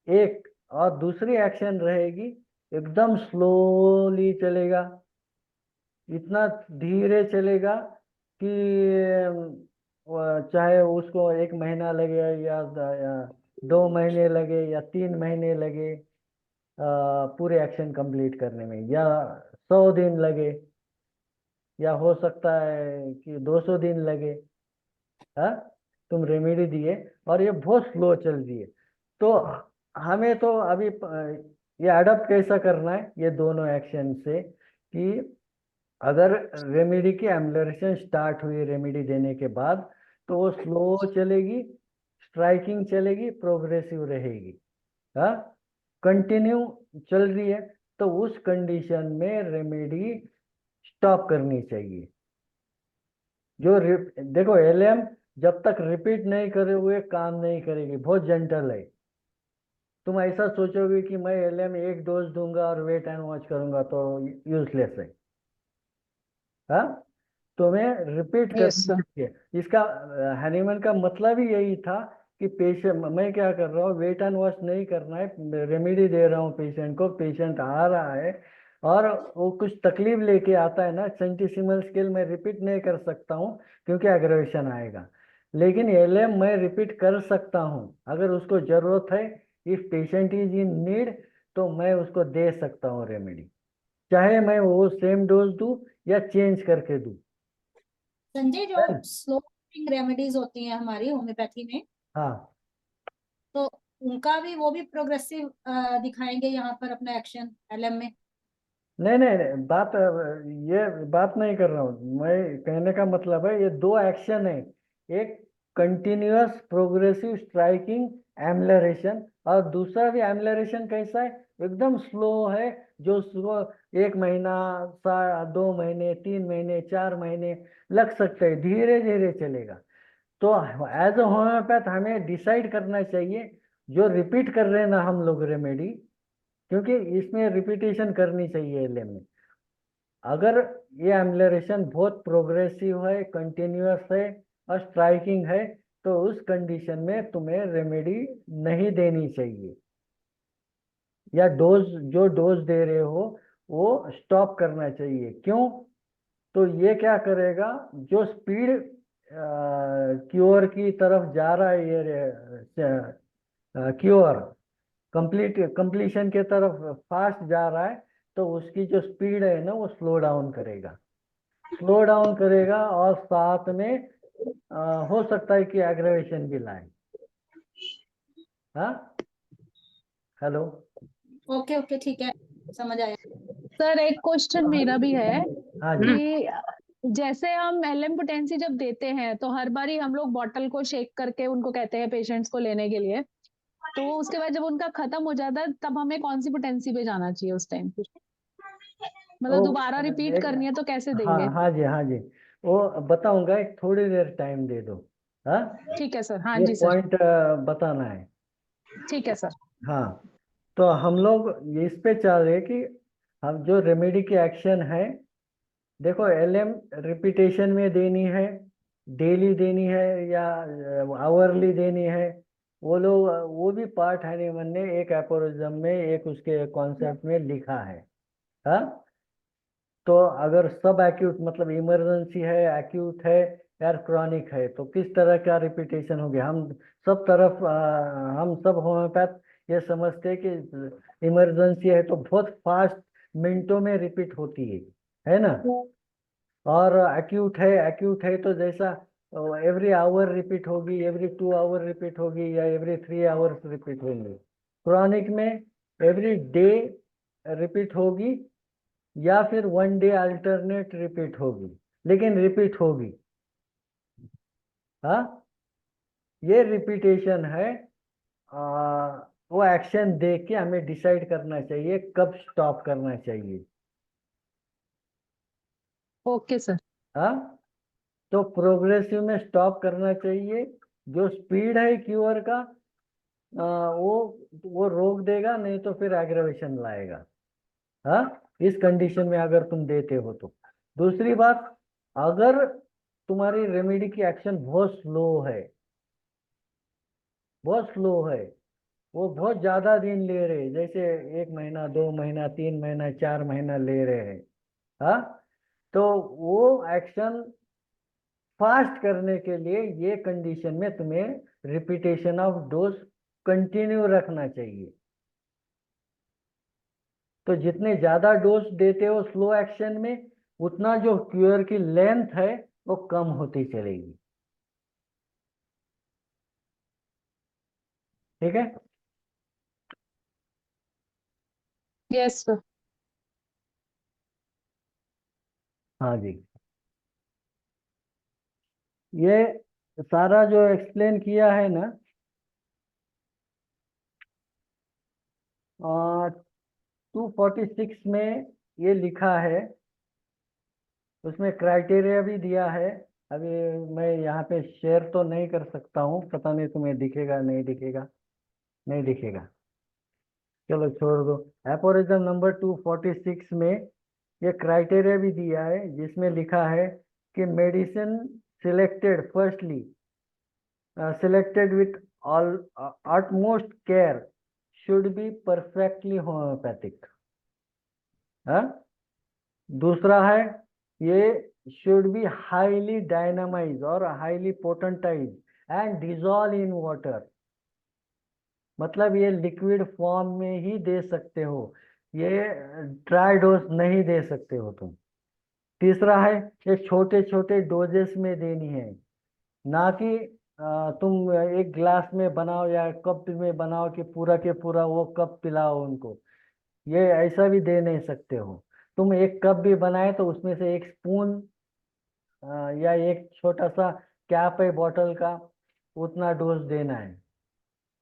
एक और दूसरी एक्शन रहेगी एकदम स्लोली चलेगा, इतना धीरे चलेगा कि चाहे उसको 1 महीना लगे या 2 महीने लगे या 3 महीने लगे पूरे एक्शन कंप्लीट करने में, या 100 दिन लगे, या हो सकता है कि 200 दिन लगे। हाँ, तुम रेमेडी दिए और ये बहुत स्लो चल रही है, तो हमें तो अभी ये अडॉप्ट कैसा करना है ये दोनों एक्शन से, कि अगर रेमेडी की एम्बुलेशन स्टार्ट हुई रेमेडी देने के बाद तो वो स्लो चलेगी, स्ट्राइकिंग चलेगी, प्रोग्रेसिव रहेगी। हाँ, कंटिन्यू चल रही है तो उस कंडीशन में रेमेडी स्टॉप करनी चाहिए। देखो एलएम जब तक रिपीट नहीं करे हुए काम नहीं करेगी, बहुत जेंटल है। तुम ऐसा सोचोगे कि मैं एलएम 1 डोज दूंगा और वेट एंड वॉच करूंगा तो यूजलेस है। हाँ, तुम्हें रिपीट यस करनी सर। चाहिए। इसका हनीमन का मतलब ही यही था कि पेशेंट, मैं क्या कर रहा हूँ, वेट एंड वॉच नहीं करना है, रेमेडी दे रहा हूँ पेशेंट को, पेशेंट आ रहा है और वो कुछ तकलीफ लेके आता है ना, सेंटिसिमल स्केल में रिपीट नहीं कर सकता हूँ क्योंकि एग्रेवेशन आएगा। लेकिन एलएम मैं रिपीट कर सकता हूँ अगर उसको जरूरत है, if patient is in need तो मैं उसको दे सकता हूँ रेमेडी, चाहे मैं वो सेम डोज दूं या चेंज करके दूं। संजय, जो स्लो रेमेडीज होती हैं हमारी होम्योपैथी में, हाँ, तो उनका भी वो भी प्रोग्रेसिव दिखाएंगे यहाँ पर अपना एक्शन एलएम में? नहीं नहीं नहीं, ये बात नहीं कर रहा हूँ मैं, कहने का मतलब है ये 2 एक्शन है, एक कंटिन्यूअस प्रोग्रेसिव स्ट्राइकिंग एमलरेशन और दूसरा भी एमलरेशन कैसा है, एकदम स्लो है, जो स्लो 1 महीना 2 महीने 3 महीने 4 महीने लग सकते हैं, धीरे धीरे चलेगा। तो एज अ होम्योपैथ हमें डिसाइड करना चाहिए जो रिपीट कर रहे हैं ना हम लोग रेमेडी, क्योंकि इसमें रिपीटेशन करनी चाहिए एलएम में। अगर ये एम्बुलेशन बहुत प्रोग्रेसिव है, कंटिन्यूअस है और स्ट्राइकिंग है, तो उस कंडीशन में तुम्हें रेमेडी नहीं देनी चाहिए, या जो डोज दे रहे हो वो स्टॉप करना चाहिए। क्यों? तो ये क्या करेगा, जो स्पीड क्योर की तरफ जा रहा है, ये क्योर कंप्लीशन के तरफ फास्ट जा रहा है, तो उसकी जो स्पीड है ना वो स्लो डाउन करेगा और साथ में हो सकता है कि एग्रेवेशन भी लाए। हाँ, हेलो। ओके ओके ठीक है, समझ आया। सर एक क्वेश्चन मेरा भी है हाँ जी। कि जैसे हम एलएम पोटेंसी जब देते हैं तो हर बारी हम लोग बॉटल को शेक करके उनको कहते हैं पेशेंट्स को लेने के लिए, तो उसके बाद जब उनका खत्म हो जाता है तब हमें कौन सी पोटेंसी पे जाना चाहिए उस टाइम पे? मतलब ओ, दोबारा रिपीट एक, करनी है तो कैसे हाँ देंगे? हाँ जी, हाँ जी, वो बताऊंगा, एक थोड़ी देर टाइम दे दो। हाँ, ठीक है सर। हाँ ये जी सर। पॉइंट बताना है। ठीक है सर। हाँ, तो हम लोग ये इस पे चल रहे कि हम जो रेमेडी की एक्शन है, देखो एलएम रिपीटेशन में देनी है, डेली देनी है या आवरली देनी है, वो लोग वो भी पार्ट हैनीमैन ने एक एपोरिज्म में एक उसके कॉन्सेप्ट में लिखा है। हाँ, तो अगर सब एक्यूट मतलब इमरजेंसी है, एक्यूट है या क्रॉनिक है, तो किस तरह का रिपीटेशन हो गया। हम सब होम्योपैथ ये समझते हैं कि इमरजेंसी है तो बहुत फास्ट मिनटों में रिपीट होती है ना। और एक्यूट है तो जैसा एवरी आवर रिपीट होगी, एवरी 2 आवर रिपीट होगी या एवरी 3 आवर्स रिपीट होगी। क्रॉनिक में एवरी डे रिपीट होगी या फिर 1 डे अल्टरनेट रिपीट होगी, लेकिन रिपीट होगी। हाँ, ये रिपीटेशन है। वो एक्शन देख के हमें डिसाइड करना चाहिए कब स्टॉप करना चाहिए। Okay sir. हाँ, तो प्रोग्रेसिव में स्टॉप करना चाहिए। जो स्पीड है क्यूअर का वो रोक देगा, नहीं तो फिर एग्रेवेशन लाएगा। हाँ, इस कंडीशन में अगर तुम देते हो तो। दूसरी बात, अगर तुम्हारी रेमेडी की एक्शन बहुत स्लो है, वो बहुत ज्यादा दिन ले रहे, जैसे 1 महीना, 2 महीना, 3 महीना, 4 महीना ले रहे हैं, हाँ, तो वो एक्शन फास्ट करने के लिए ये कंडीशन में तुम्हें रिपीटेशन ऑफ डोज कंटिन्यू रखना चाहिए। तो जितने ज्यादा डोज देते हो स्लो एक्शन में, उतना जो क्यूर की लेंथ है वो कम होती चलेगी। ठीक है। Yes sir. हाँ जी, ये सारा जो एक्सप्लेन किया है ना, 246 में ये लिखा है, उसमें क्राइटेरिया भी दिया है। अभी मैं यहाँ पे शेयर तो नहीं कर सकता हूँ, पता नहीं तुम्हें दिखेगा नहीं दिखेगा, नहीं दिखेगा, चलो छोड़ दो। एपोरिज्म नंबर 246 में ये क्राइटेरिया भी दिया है, जिसमें लिखा है कि medicine selected with all utmost care should be perfectly homeopathic। हाँ, दूसरा है ये should be highly dynamized और highly potentized and dissolve in water, मतलब ये लिक्विड फॉर्म में ही दे सकते हो, ये ड्राई डोज नहीं दे सकते हो तुम। तीसरा है ये छोटे छोटे डोजेस में देनी है, ना कि तुम एक ग्लास में बनाओ या कप में बनाओ कि पूरा के पूरा वो कप पिलाओ उनको, ये ऐसा भी दे नहीं सकते हो। तुम एक कप भी बनाए तो उसमें से एक स्पून या एक छोटा सा कैप है बॉटल का, उतना डोज देना है।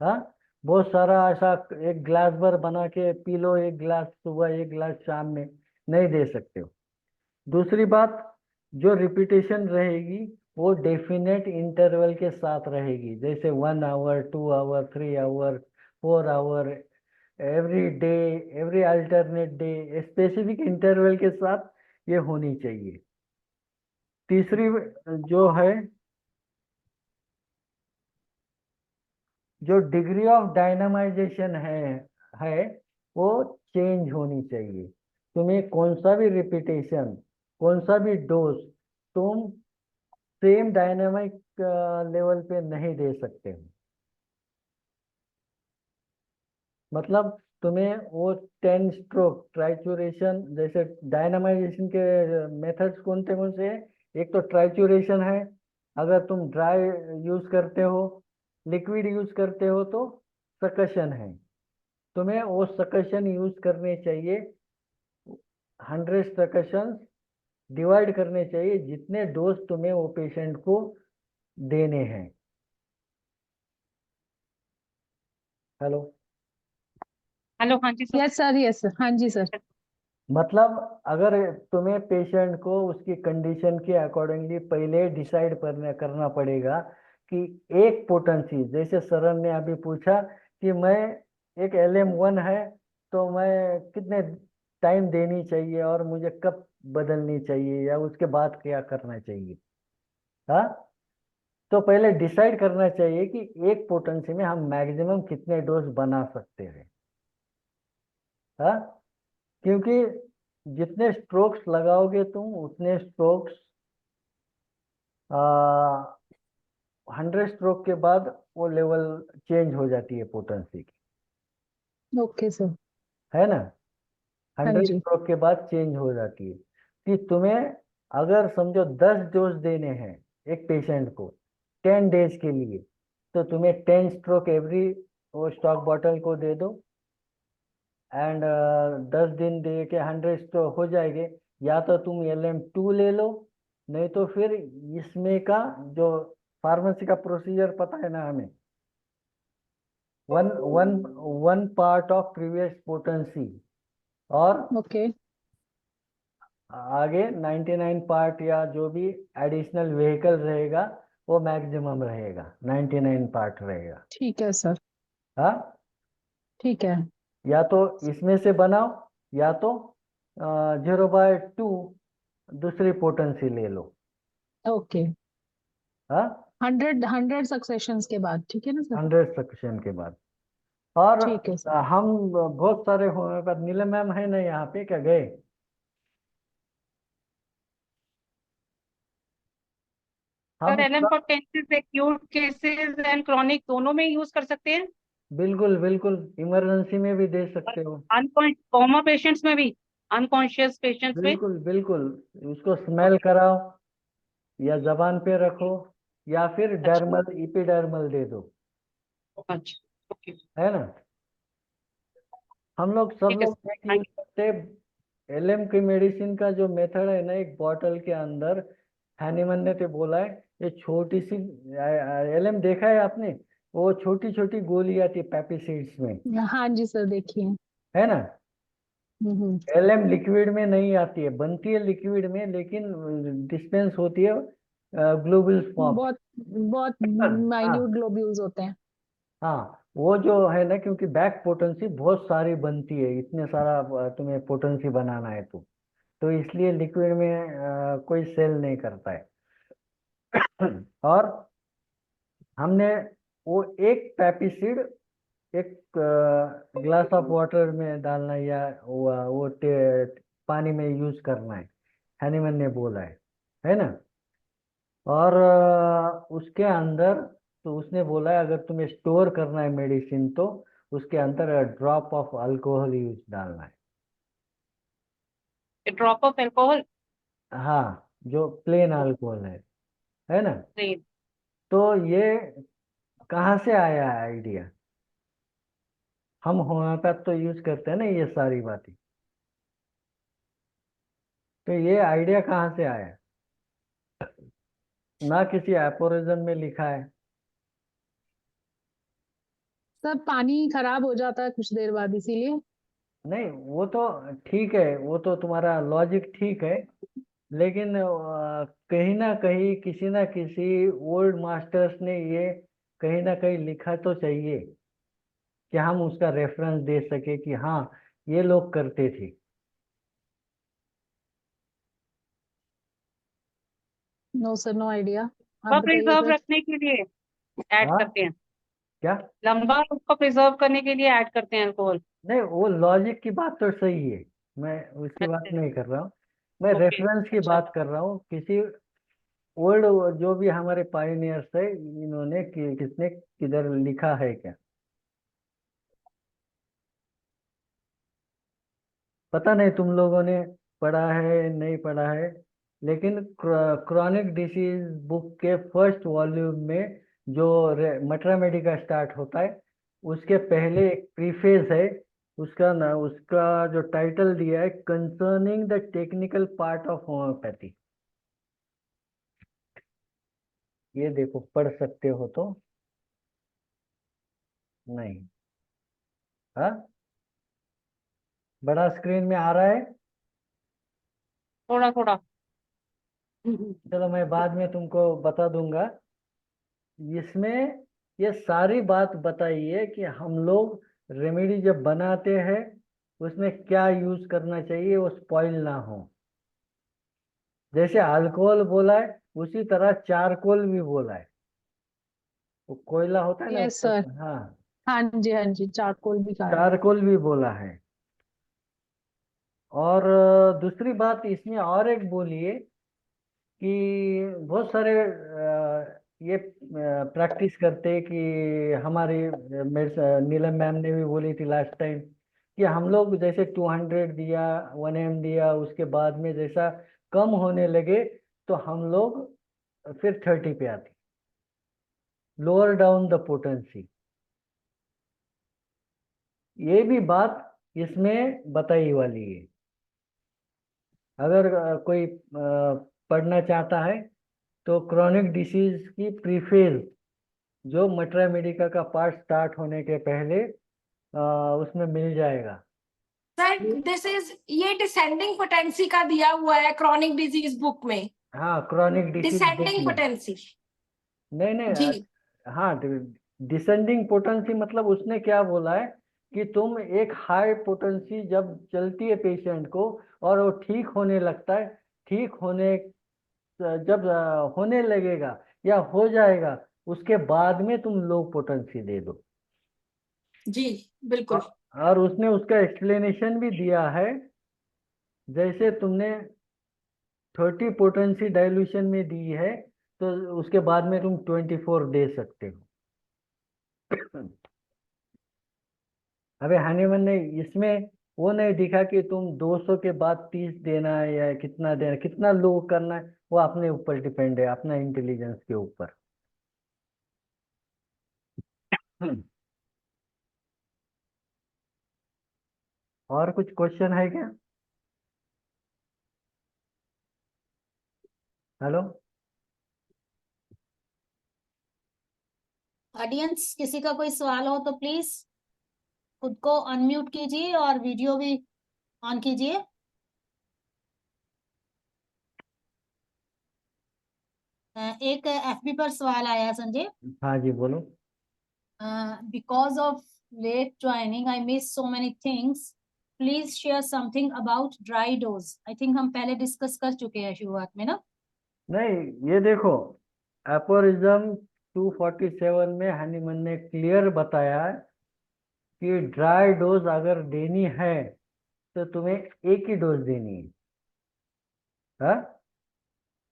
हाँ, बहुत सारा ऐसा एक ग्लास भर बना के पी लो, एक गिलास सुबह एक गिलास शाम में, नहीं दे सकते हो। दूसरी बात, जो रिपीटेशन रहेगी वो डेफिनेट इंटरवल के साथ रहेगी, जैसे 1 hour, 2 hour, 3 hour, 4 hour, every day, every alternate day, specific interval के साथ ये होनी चाहिए। तीसरी जो है, जो डिग्री ऑफ डायनामाइजेशन है वो चेंज होनी चाहिए। तुम्हें कौन सा भी रिपीटेशन, कौन सा भी डोज तुम सेम डायनामिक लेवल पे नहीं दे सकते हो। मतलब तुम्हें वो 10 स्ट्रोक ट्राइचुरेशन, जैसे डायनामाइजेशन के मेथड्स कौन से हैं? एक तो ट्राइचुरेशन है, अगर तुम ड्राई यूज करते हो, लिक्विड यूज करते हो तो सकशन है। तुम्हें वो सकशन यूज करने चाहिए, 100 सकशन डिवाइड करने चाहिए जितने डोज तुम्हें वो पेशेंट को देने हैं। हेलो। हेलो, हाँ जी सर। यस सर, हाँ जी सर। मतलब अगर तुम्हें पेशेंट को उसकी कंडीशन के अकॉर्डिंगली पहले डिसाइड करना पड़ेगा कि एक पोटेंसी, जैसे सरन ने अभी पूछा कि मैं एक LM1 है तो मैं कितने टाइम देनी चाहिए और मुझे कब बदलनी चाहिए या उसके बाद क्या करना चाहिए। हाँ, तो पहले डिसाइड करना चाहिए कि एक पोटेंसी में हम मैक्सिमम कितने डोज बना सकते हैं। हाँ, क्योंकि जितने स्ट्रोक्स लगाओगे तुम उतने स्ट्रोक्स, 100 स्ट्रोक के बाद वो लेवल चेंज हो जाती है पोटेंसी की, ओके सर। है ना। हाँ 100 जी। स्ट्रोक के बाद चेंज हो जाती है कि तुम्हें अगर समझो 10 डोज देने हैं एक पेशेंट को 10 डेज के लिए, तो तुम्हें 10 स्ट्रोक एवरी वो स्टॉक बॉटल को दे दो एंड 10 दिन दे के 100 स्ट्रोक हो जाएंगे। या तो तुम LM2 ले लो, नहीं तो फिर इसमें का जो फार्मेसी का प्रोसीजर पता है ना हमें, one one one part of previous potency और ओके। आगे 99 पार्ट या जो भी एडिशनल व्हीकल रहेगा वो मैक्सिमम रहेगा, 99 पार्ट रहेगा। ठीक है सर। हाँ, ठीक है। या तो इसमें से बनाओ या तो 0/2 दूसरी पोटेंसी ले लो। ओके। हाँ, 100 सक्सेशंस के बाद, ठीक है ना सर? 100 सेक्शन के बाद। और ठीक है सर। हम बहुत सारे होम्योपैथ, नीलम मैम है ना यहाँ पे, क्या गए? सर, हम LM पोटेंसिस acute cases and chronic दोनों में यूज कर सकते हैं? बिल्कुल बिल्कुल इमरजेंसी में भी दे सकते हो। कोमा पेशेंट्स में भी, अनकॉन्शियस पेशेंट्स में? बिल्कुल बिल्कुल, उसको स्मेल कराओ या जबान पे रखो या फिर अच्छा डर्मल इपिडर्मल दे दो, अच्छा, ओके। है ना। हम लोग सब ठीक है लोग सर, एक यूज थैंक करते LM की मेडिसिन का जो मेथड है ना, एक बॉटल के अंदर हैनीमन ने तो बोला है, ये छोटी सी LM देखा है आपने, वो छोटी छोटी गोली आती है पेप्टिसाइड्स में, हाँ जी सर, देखिए। है ना। हम्म। LM लिक्विड में नहीं आती है, बनती है लिक्विड में लेकिन डिस्पेंस होती है ग्लोबुल फॉर्म। बहुत बहुत हाँ माइन्यूट ग्लोब्यूल्स होते हैं। हाँ, वो जो है ना, क्योंकि बैक पोटेंसी बहुत सारी बनती है, इतने सारा तुम्हें पोटेंसी बनाना है तो इसलिए लिक्विड में कोई सेल नहीं करता है। और हमने वो एक पेप्टिसाइड एक ग्लास ऑफ वाटर में डालना है या वो पानी में यूज करना है, हैनीमन ने बोला है ना। और उसके अंदर तो उसने बोला है अगर तुम्हें स्टोर करना है मेडिसिन तो उसके अंदर ड्रॉप ऑफ अल्कोहल यूज डालना है। यू। Drop of alcohol? हाँ, जो प्लेन अल्कोहल है ना। नहीं। तो ये कहाँ से आया है आइडिया? हम होम्योपैथ तो यूज करते हैं ना ये सारी बातें, तो ये आइडिया कहाँ से आया? ना किसी एपोरिज्म में लिखा है। सर पानी खराब हो जाता है कुछ देर बाद, इसीलिए। नहीं, वो तो ठीक है, वो तो तुम्हारा लॉजिक ठीक है, लेकिन कहीं ना कहीं किसी ना किसी ओल्ड मास्टर्स ने ये कहीं ना कहीं लिखा तो चाहिए कि हम उसका रेफरेंस दे सके कि हाँ ये लोग करते थे। नो सर, नो आइडिया, आप लंबा बताइए प्रिजर्व फिर। रखने के लिए ऐड हाँ करते हैं, क्या? लंबा उसको प्रिजर्व करने के लिए ऐड करते हैं अल्कोहल। नहीं, वो लॉजिक की बात तो सही है, मैं उसकी बात अच्छा। नहीं कर रहा हूँ। मैं ओके। रेफरेंस की अच्छा। बात कर रहा हूँ, किसी ओल्ड जो भी हमारे पायनियर्स है, इन्होंने किसने किधर लिखा है क्या? पता नहीं तुम लोगों ने पढ़ा है नहीं पढ़ा है, लेकिन क्रॉनिक डिसीज बुक के फर्स्ट वॉल्यूम में जो मटरा मेडिका स्टार्ट होता है, उसके पहले एक प्रीफेस है। उसका जो टाइटल दिया है, concerning the technical part of homeopathy. ये देखो, पढ़ सकते हो तो। नहीं? हाँ, बड़ा स्क्रीन में आ रहा है। थोड़ा थोड़ा। चलो, मैं बाद में तुमको बता दूंगा। इसमें ये सारी बात बताई है कि हम लोग रेमेडी जब बनाते हैं उसमें क्या यूज करना चाहिए, वो स्पॉइल ना हो। जैसे अल्कोहल बोला है, उसी तरह चारकोल भी बोला है। वो कोयला होता है ना यस सर। उसका, हाँ, हाँ जी, हाँ जी, चारकोल भी कहा है। चारकोल भी बोला है। और दूसरी बात इसमें और एक बोली है कि बहुत सारे ये प्रैक्टिस करते हैं कि हमारी नीलम मैम ने भी बोली थी लास्ट टाइम कि हम लोग जैसे 200 दिया, 1 m दिया, उसके बाद में जैसा कम होने लगे तो हम लोग फिर 30 पे आते, लोअर डाउन द पोटेंसी। ये भी बात इसमें बताई वाली है। अगर कोई पढ़ना चाहता है तो क्रॉनिक डिसीज की प्रीफेज जो मटरा मेडिका का पार्ट स्टार्ट होने के पहले उसमें मिल जाएगा। सर दिस इज, ये डिसेंडिंग पोटेंसी का दिया हुआ है क्रॉनिक डिजीज बुक में, हाँ, क्रॉनिक डिसीज बुक डिसेंडिंग में। पोटेंसी। नहीं नहीं, जी हाँ, डिसेंडिंग पोटेंसी मतलब उसने क्या बोला है कि तुम एक हाई पोटेंसी जब चलती है पेशेंट को और वो ठीक होने लगता है, ठीक होने जब होने लगेगा या हो जाएगा, उसके बाद में तुम लो पोटेंसी दे दो। जी बिल्कुल। और उसने उसका एक्सप्लेनेशन भी दिया है, जैसे तुमने 30 पोटेंसी डाइल्यूशन में दी है तो उसके बाद में तुम 24 दे सकते हो। अबे हनीमन ने इसमें वो नहीं दिखा कि तुम 200 के बाद 30 देना है या कितना देना, कितना लो करना है, वो अपने ऊपर डिपेंड है, अपना इंटेलिजेंस के ऊपर। और कुछ क्वेश्चन है क्या? हेलो? ऑडियंस, किसी का कोई सवाल हो तो प्लीज खुद को अनम्यूट कीजिए और वीडियो भी ऑन कीजिए। एक एफबी पर सवाल आया संजय। हाँ जी, बोलो। Because of late joining I miss so many things, please share something about dry dose. I think हम पहले डिस्कस कर चुके हैं शुरुआत में ना। नहीं, ये देखो, एपोरिज्म 247 में हनीमन ने क्लियर बताया है कि ड्राई डोज अगर देनी है तो तुम्हें एक ही डोज देनी है। हाँ?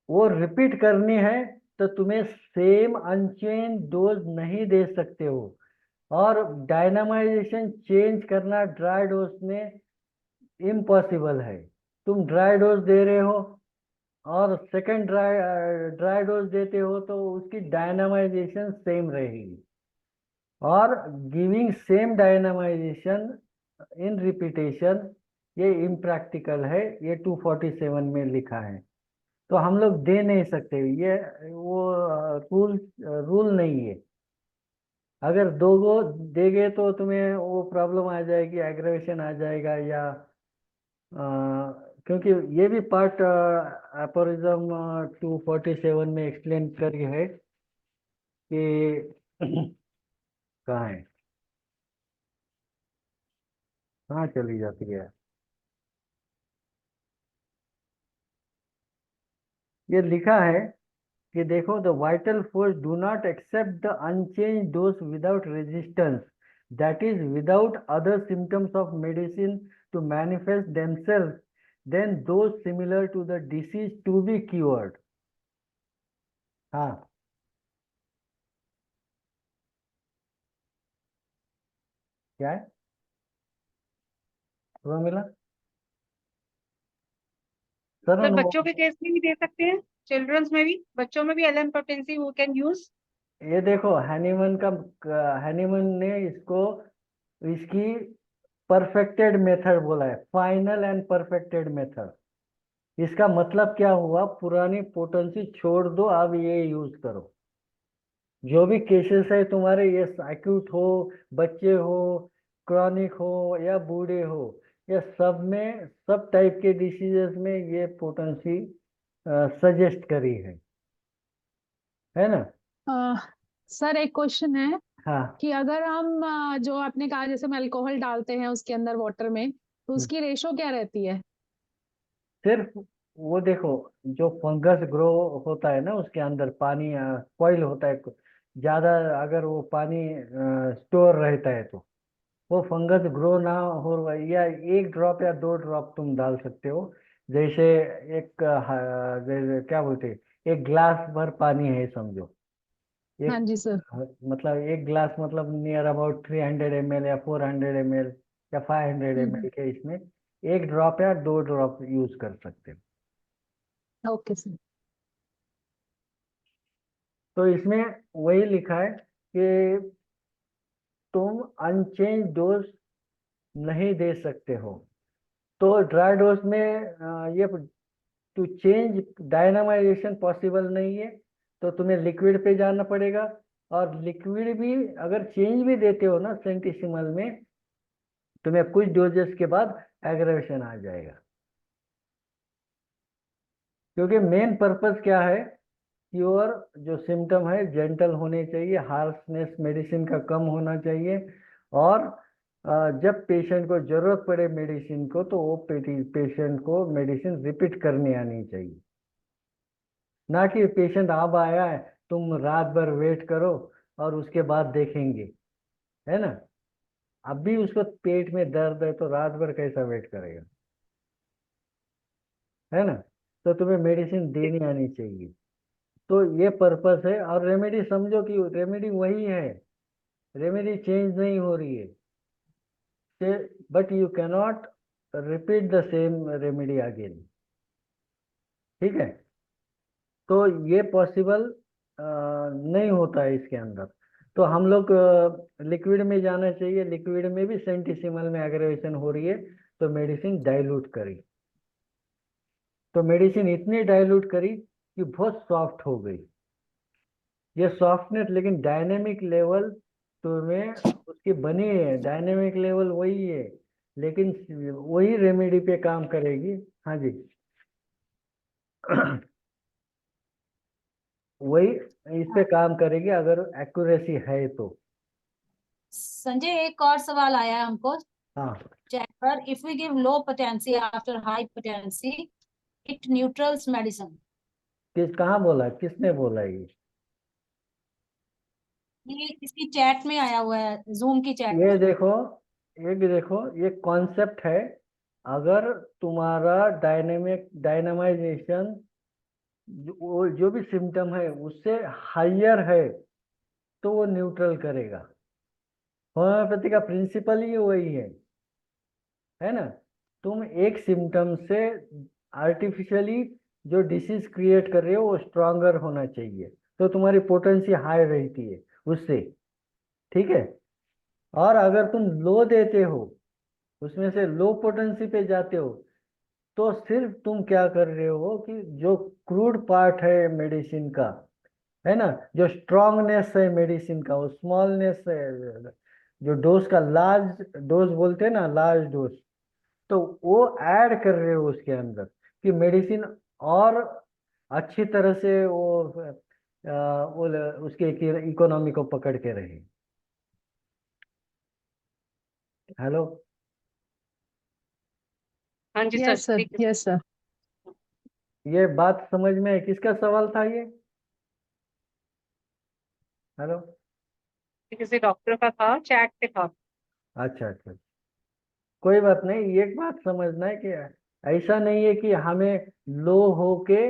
वो रिपीट करनी है तो तुम्हें सेम अनचेंज डोज नहीं दे सकते हो। और डायनामाइजेशन चेंज करना ड्राई डोज में इम्पॉसिबल है। तुम ड्राई डोज दे रहे हो और सेकंड ड्राई डोज देते हो तो उसकी डायनामाइजेशन सेम रहेगी। और गिविंग सेम डायनामाइजेशन इन रिपीटेशन, ये इम्प्रैक्टिकल है, ये 247 में लिखा है। तो हम लोग दे नहीं सकते, ये वो रूल रूल नहीं है। अगर दो गो देगे तो तुम्हें वो प्रॉब्लम आ जाएगी, एग्रेवेशन आ जाएगा, या क्योंकि ये भी पार्ट एपोरिज्म 247 में एक्सप्लेन करके है कि कहाँ है, कहाँ चली जाती है, ये लिखा है कि देखो, the vital force do not accept the unchanged dose without resistance, that is without other symptoms of medicine to manifest themselves, than those similar to the disease to be cured. हाँ, क्या है वो मिला सर सर? बच्चों के case में भी दे सकते हैं, चिल्ड्रंस में भी, बच्चों में भी एलएम पोटेंसी वो कैन यूज। ये देखो, हैनीमन ने इसको, इसकी परफेक्टेड मेथड बोला है, फाइनल एंड परफेक्टेड मेथड। इसका मतलब क्या हुआ, पुरानी पोटेंसी छोड़ दो, अब ये यूज करो। जो भी केसेस है तुम्हारे, ये एक्यूट हो, बच्चे हो, क्रॉनिक हो या बूढ़े हो, ये सब में, सब टाइप के डिसीजेस में ये पोटेंसी सजेस्ट करी है ना? सर एक क्वेश्चन है हाँ। कि अगर हम जो आपने कहा जैसे हम अल्कोहल डालते हैं उसके अंदर वाटर में, तो उसकी रेशो क्या रहती है? सिर्फ वो देखो, जो फंगस ग्रो होता है ना उसके अंदर, पानी कॉइल होता है ज्यादा, अगर वो पानी स्टोर रहता है तो वो फंगस ग्रो ना हो, या 1 ड्रॉप या 2 ड्रॉप तुम डाल सकते हो। जैसे एक जैसे क्या बोलते हैं, 1 ग्लास भर पानी है समझो, हाँ एक जी सर। मतलब 1 ग्लास मतलब नियर अबाउट 300 ml या 400 ml या 500 ml के, इसमें 1 ड्रॉप या 2 ड्रॉप यूज कर सकते हो। Okay sir. तो इसमें वही लिखा है कि तुम अनचेंज डोज नहीं दे सकते हो। तो ड्राई डोज में ये टू चेंज डायनामाइजेशन पॉसिबल नहीं है, तो तुम्हें लिक्विड पे जाना पड़ेगा। और लिक्विड भी अगर चेंज भी देते हो ना सेंटिसिमल में, तुम्हें कुछ डोजेस के बाद एग्रेवेशन आ जाएगा। क्योंकि मेन पर्पस क्या है, क्योर जो सिम्टम है जेंटल होने चाहिए, हार्शनेस मेडिसिन का कम होना चाहिए, और जब पेशेंट को जरूरत पड़े मेडिसिन को, तो वो पेशेंट को मेडिसिन रिपीट करनी आनी चाहिए। ना कि पेशेंट अब आया है, तुम रात भर वेट करो और उसके बाद देखेंगे, है ना? अब भी उसको पेट में दर्द है तो रात भर कैसा वेट करेगा, है ना? तो तुम्हें मेडिसिन देनी आनी चाहिए। तो ये पर्पस है। और रेमेडी समझो कि रेमेडी वही है, रेमेडी चेंज नहीं हो रही है, but you cannot repeat the same remedy again. ठीक है? तो ये पॉसिबल नहीं होता है इसके अंदर। तो हम लोग लिक्विड में जाना चाहिए, लिक्विड में भी सेंटिसिमल में एग्रेवेशन हो रही है तो मेडिसिन डाइल्यूट करी, तो मेडिसिन इतनी डाइल्यूट करी कि बहुत सॉफ्ट हो गई। ये सॉफ्टनेस लेकिन डायनेमिक लेवल तुम्हें उसकी बनी है, डायनेमिक लेवल वही है, लेकिन वही रेमेडी पे काम करेगी। हाँ जी। वही इस पे काम करेगी अगर एक्यूरेसी है तो। संजय एक और सवाल आया है हमको हाँ। चैट पर, if we give low potency after high potency it neutrals medicine. कहाँ बोला, किसने बोला ये इसकी चैट में आया हुआ है, जूम की चैट ये में। देखो ये कॉन्सेप्ट है। अगर तुम्हारा डायनामाइजेशन जो भी सिम्टम है उससे हाइयर है तो वो न्यूट्रल करेगा। होम्योपैथी का प्रिंसिपल ही वही है ना? तुम एक सिम्टम से आर्टिफिशियली जो डिसीज क्रिएट कर रहे हो वो स्ट्रांगर होना चाहिए, तो तुम्हारी पोटेंसी हाई रहती है उससे। ठीक है? और अगर तुम लो देते हो, उसमें से लो पोटेंसी पे जाते हो, तो सिर्फ तुम क्या कर रहे हो कि जो क्रूड पार्ट है मेडिसिन का, है ना, जो स्ट्रांगनेस है मेडिसिन का, वो स्मॉलनेस है, जो डोज का लार्ज डोज बोलते हैं ना, लार्ज डोज, तो वो ऐड कर रहे हो उसके अंदर कि मेडिसिन और अच्छी तरह से वो उसके इकोनॉमी को पकड़ के रहे। हेलो। हाँ जी सर, यस सर, ठीक है। Yes sir. ये बात समझ में है? किसका सवाल था ये? हेलो। किसी डॉक्टर का था, चैट पे था। अच्छा अच्छा, कोई बात नहीं। एक बात समझना है कि ऐसा नहीं है कि हमें लो होके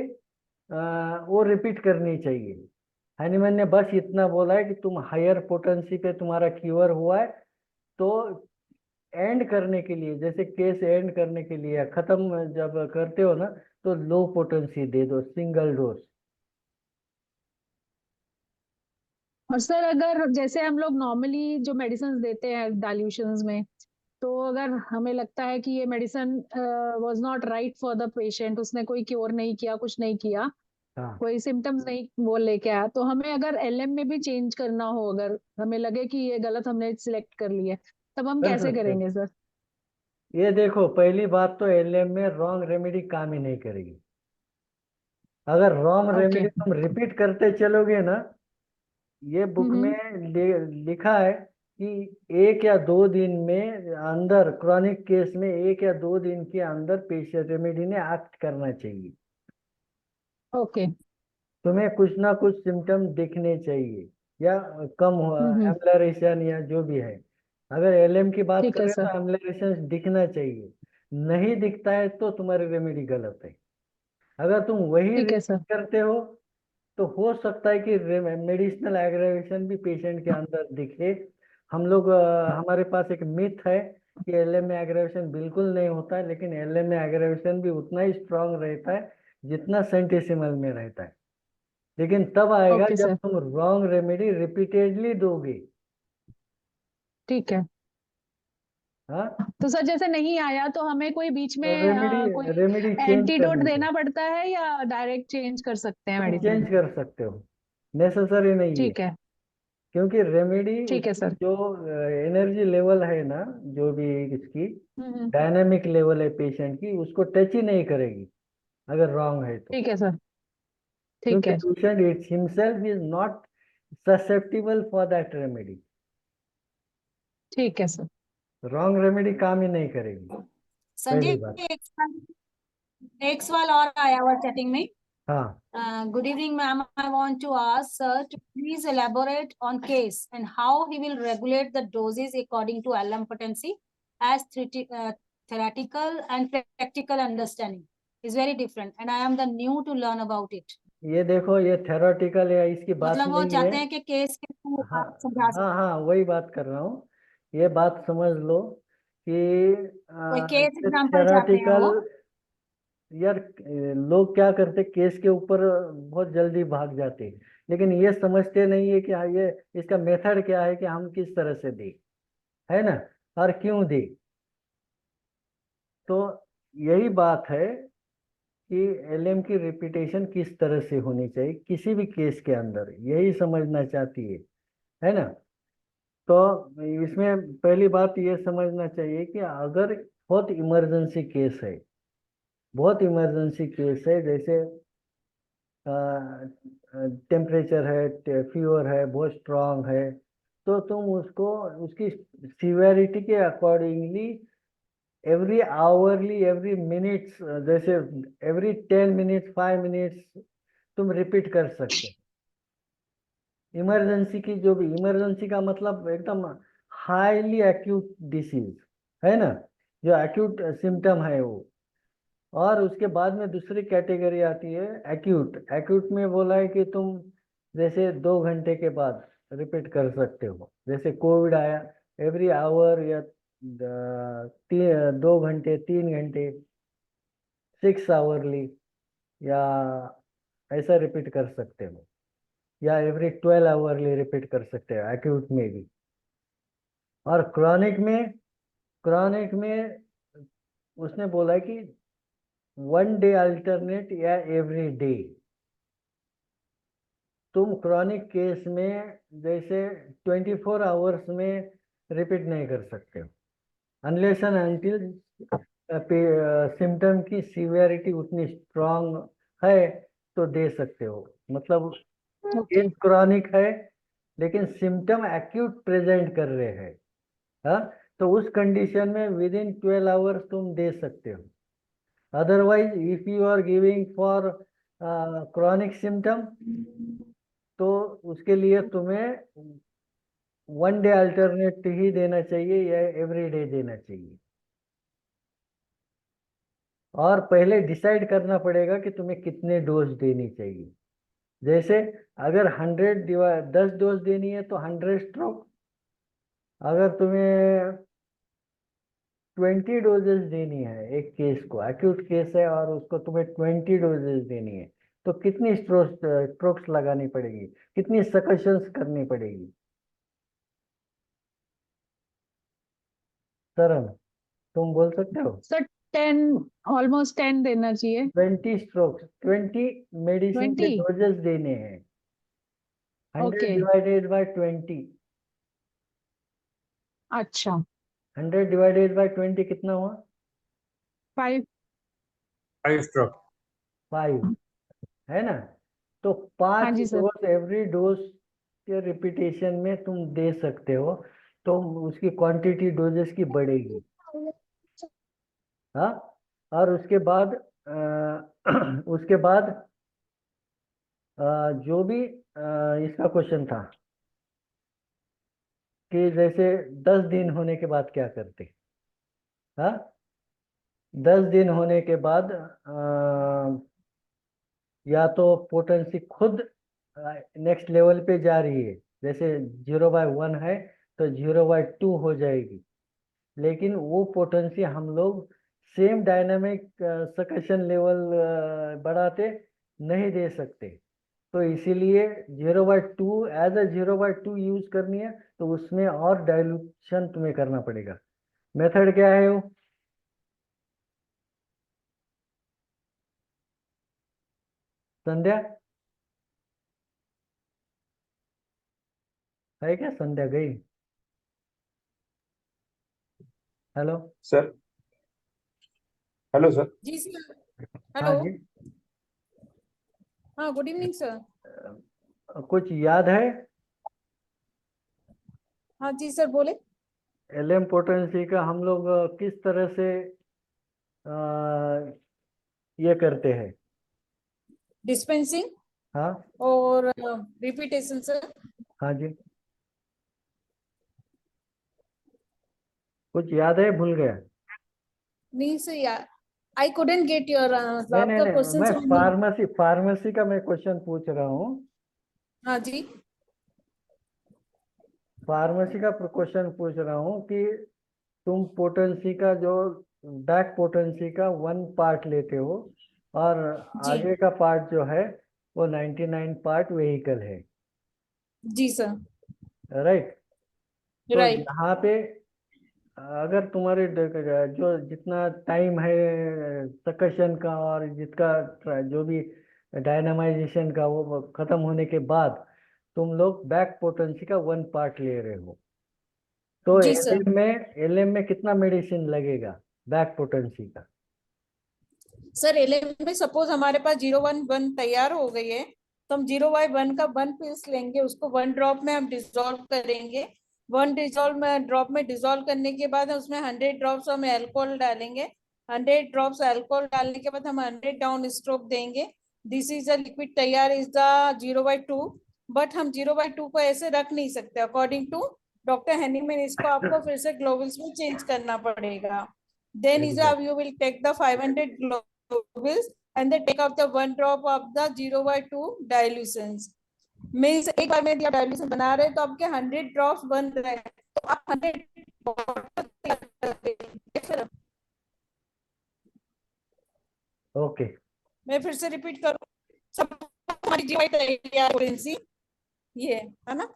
वो रिपीट करनी चाहिए। हैनीमैन ने बस इतना बोला है कि तुम हायर पोटेंसी पे तुम्हारा क्यूअर हुआ है, तो एंड करने के लिए, जैसे केस एंड करने के लिए खत्म जब करते हो ना, तो लो पोटेंसी दे दो, सिंगल डोज। और सर अगर जैसे हम लोग नॉर्मली जो मेडिसिन देते हैं डाइल्यूशंस में, तो अगर हमें लगता है कि ये medicine was not right for the patient, उसने कोई क्योर नहीं किया, कुछ नहीं किया, हाँ, कोई सिम्टम्स नहीं वो लेके आया, तो हमें अगर एलएम में भी चेंज करना हो, अगर हमें लगे कि ये गलत हमने सिलेक्ट कर लिया, तब हम कर कैसे सकते हो। करेंगे सर? ये देखो, पहली बात तो एलएम में रॉन्ग रेमेडी काम ही नहीं करेगी। अगर रॉन्ग ओके। रेमेडी तुम रिपीट करते चलोगे ना, ये बुक में हम्म। लिखा है कि 1 या 2 दिन में अंदर, क्रॉनिक केस में 1 या 2 दिन के अंदर पेशेंट रेमेडी ने एक्ट करना चाहिए। ओके। तुम्हें कुछ ना कुछ सिम्टम दिखने चाहिए, या कम हम्म। एम्बलरेशन या जो भी है। अगर एलएम की बात ठीक है करें सर। तो एम्बलरेशन दिखना चाहिए। नहीं दिखता है तो तुम्हारी रेमेडी गलत है। अगर तुम वही ठीक है रिपीट सर। करते हो, तो हो सकता है कि मेडिसिनल एग्रेवेशन भी पेशेंट के अंदर दिखे। हम लोग हमारे पास एक मिथ है कि एलएम में एग्रेवेशन बिल्कुल नहीं होता है, लेकिन एलएम में एग्रेवेशन भी उतना ही स्ट्रांग रहता है जितना सेंटिसिमल में रहता है। लेकिन तब आएगा ओके जब सर। तुम रॉन्ग रेमेडी रिपीटेडली दोगे। ठीक है। हाँ, तो सर जैसे नहीं आया तो हमें कोई बीच में रेमेडी कोई रेमेडी चेंज एंटीडोट करनी देना चाहिए। पड़ता है या डायरेक्ट चेंज कर सकते हैं तुम मेडिसिन? चेंज कर सकते हो, नेसेसरी नहीं है। ठीक है। क्योंकि रेमेडी ठीक है उसकी सर। जो एनर्जी लेवल है ना, जो भी इसकी हम्म। डायनामिक लेवल है पेशेंट की, उसको टच ही नहीं करेगी अगर रॉन्ग है तो। ठीक है सर। ठीक क्योंकि है। Patient it himself is not susceptible for that remedy. ठीक है सर। रॉन्ग रेमेडी काम ही नहीं करेगी, पहली बात। संजय, एक सवाल और आया हुआ चैटिंग में। हाँ, Good evening, ma'am. I want to ask sir to please elaborate on case and how he will regulate the doses according to LM potency, as theoretical and practical understanding is very different, and I am the new to learn about it. ये देखो, ये theoretical है, इसकी बात मतलब वो नहीं है। चाहते हैं कि केस के थ्रू हाँ आप समझा हाँ सकते हाँ, वही बात कर रहा हूँ। ये बात समझ लो कि कोई केस एग्जांपल चाहते हैं थेरोटिकल, वो। यार लोग क्या करते, केस के ऊपर बहुत जल्दी भाग जाते, लेकिन ये समझते नहीं है कि हाँ, ये इसका मेथड क्या है कि हम किस तरह से दें, है ना, और क्यों दें। तो यही बात है कि एलएम की रिपीटेशन किस तरह से होनी चाहिए किसी भी केस के अंदर, यही समझना चाहती है ना। तो इसमें पहली बात ये समझना चाहिए कि अगर बहुत इमरजेंसी केस है, बहुत इमरजेंसी केस है, जैसे टेम्परेचर है, फीवर है, बहुत स्ट्रांग है, तो तुम उसको उसकी सीवेरिटी के accordingly every hourly, every minutes, जैसे एवरी 10 मिनट्स, 5 मिनट्स तुम रिपीट कर सकते हो। इमरजेंसी की, जो भी इमरजेंसी का मतलब एकदम हाईली एक्यूट डिसीज है ना, जो एक्यूट सिम्टम है वो। और उसके बाद में दूसरी कैटेगरी आती है एक्यूट। एक्यूट में बोला है कि तुम जैसे 2 घंटे के बाद रिपीट कर सकते हो, जैसे कोविड आया, एवरी आवर या 2 घंटे, 3 घंटे, 6 आवरली, या ऐसा रिपीट कर सकते हो, या एवरी 12 आवरली रिपीट कर सकते हो एक्यूट में भी। और क्रॉनिक में उसने बोला है कि 1 डे अल्टरनेट या एवरी डे। तुम क्रॉनिक केस में जैसे 24 आवर्स में रिपीट नहीं कर सकते हो, अनलेस एंड अनटिल सिम्टम की सीवियरिटी उतनी स्ट्रांग है तो दे सकते हो। मतलब केस क्रॉनिक है लेकिन सिम्टम एक्यूट प्रेजेंट कर रहे हैं, हाँ, तो उस कंडीशन में विद इन 12 आवर्स तुम दे सकते हो। Otherwise if you are giving for chronic symptom तो उसके लिए तुम्हें 1 डे अल्टरनेट ही देना चाहिए या एवरी डे देना चाहिए। और पहले डिसाइड करना पड़ेगा कि तुम्हें कितने डोज देनी चाहिए। जैसे अगर 10 डोज देनी है तो 100 स्ट्रोक, अगर तुम्हें 20 डोजेस देनी है एक केस को, एक्यूट केस है और उसको तुम्हें 20 डोजेस देनी है, तो कितनी स्ट्रोक्स लगानी पड़ेगी, कितनी सकशंस करनी पड़ेगी? सरन, तुम बोल सकते हो? सर 10, ऑलमोस्ट 10 देना चाहिए। 20 स्ट्रोक्स, 20 मेडिसिन के 20। डोजेस देने हैं। 100 ओके, डिवाइडेड बाय 20, अच्छा 100 डिवाइडेड बाय 20 कितना हुआ? 5। 5 स्ट्रोक। 5, है ना? तो हाँ 5 जी सर। डोज एवरी डोज के रिपीटेशन में तुम दे सकते हो, तो उसकी क्वांटिटी डोजेस की बढ़ेगी। हाँ, और उसके बाद उसके बाद जो भी इसका क्वेश्चन था कि जैसे 10 दिन होने के बाद क्या करते। हाँ, 10 दिन होने के बाद या तो पोटेंसी खुद नेक्स्ट लेवल पे जा रही है, जैसे 0/1 है तो 0/2 हो जाएगी, लेकिन वो पोटेंसी हम लोग सेम डायनामिक सकशन लेवल बढ़ाते नहीं दे सकते, तो इसीलिए 0/2 एज अ 0/2 यूज करनी है, तो उसमें और डाइल्यूशन तुम्हें करना पड़ेगा। मेथड क्या है वो? संध्या है क्या? संध्या गई? Hello sir, hello sir. जी सर। हाँ हेलो। जी, हाँ, गुड इवनिंग सर। कुछ याद है? हाँ जी सर, बोले। एलएम पोटेंसी का हम लोग किस तरह से ये करते हैं? डिस्पेंसिंग हाँ और रिपीटेशन सर। हाँ जी, कुछ याद है? भूल गया? नहीं सर यार, आई couldn't गेट योर नहीं नहीं आपका नहीं, क्वेश्चन मैं समझ नहीं। फार्मेसी का मैं क्वेश्चन पूछ रहा हूँ। हाँ जी। फार्मेसी का क्वेश्चन पूछ रहा हूँ कि तुम पोटेंसी का जो बैक पोटेंसी का 1 पार्ट लेते हो और जी आगे का पार्ट जो है वो 99 पार्ट व्हीकल है, जी सर। राइट? तो राइट। यहाँ पे अगर तुम्हारे जो जितना टाइम है सकशन का और जिसका जो भी डायनामाइजेशन का वो खत्म होने के बाद तुम लोग बैक पोटेंसी का 1 पार्ट ले रहे हो, तो जी सर। एलएम में कितना मेडिसिन लगेगा बैक पोटेंसी का? सर एलएम में सपोज हमारे पास 011 तैयार हो गई है, तो हम 0/1 का 1 पीस लेंगे, उसको 1 ड्रॉप में हम डिसॉल्व करेंगे। 1 ड्रॉप में डिसॉल्व करने के बाद उसमें 100 ड्रॉप्स हम अल्कोहल डालेंगे। 100 ड्रॉप्स अल्कोहल डालने के बाद हम 100 डाउन स्ट्रोक देंगे। दिस इज अ लिक्विड तैयार इज द 0/2। बट हम 0/2 को ऐसे रख नहीं सकते, अकॉर्डिंग टू डॉक्टर हैनीमैन इसको आपको फिर से ग्लोबल्स में चेंज करना पड़ेगा। Then is you will take the 500 globules and then take out the 1 drop of the 0/2 dilutions। Means एक बार में आप डाइल्यूशन बना रहे हैं तो आपके 100 ड्रॉप्स बन रहे हैं, तो आप 100। ओके, मैं फिर से रिपीट करूं, सब हमारी जीवाई पोटेंसी ये है ना,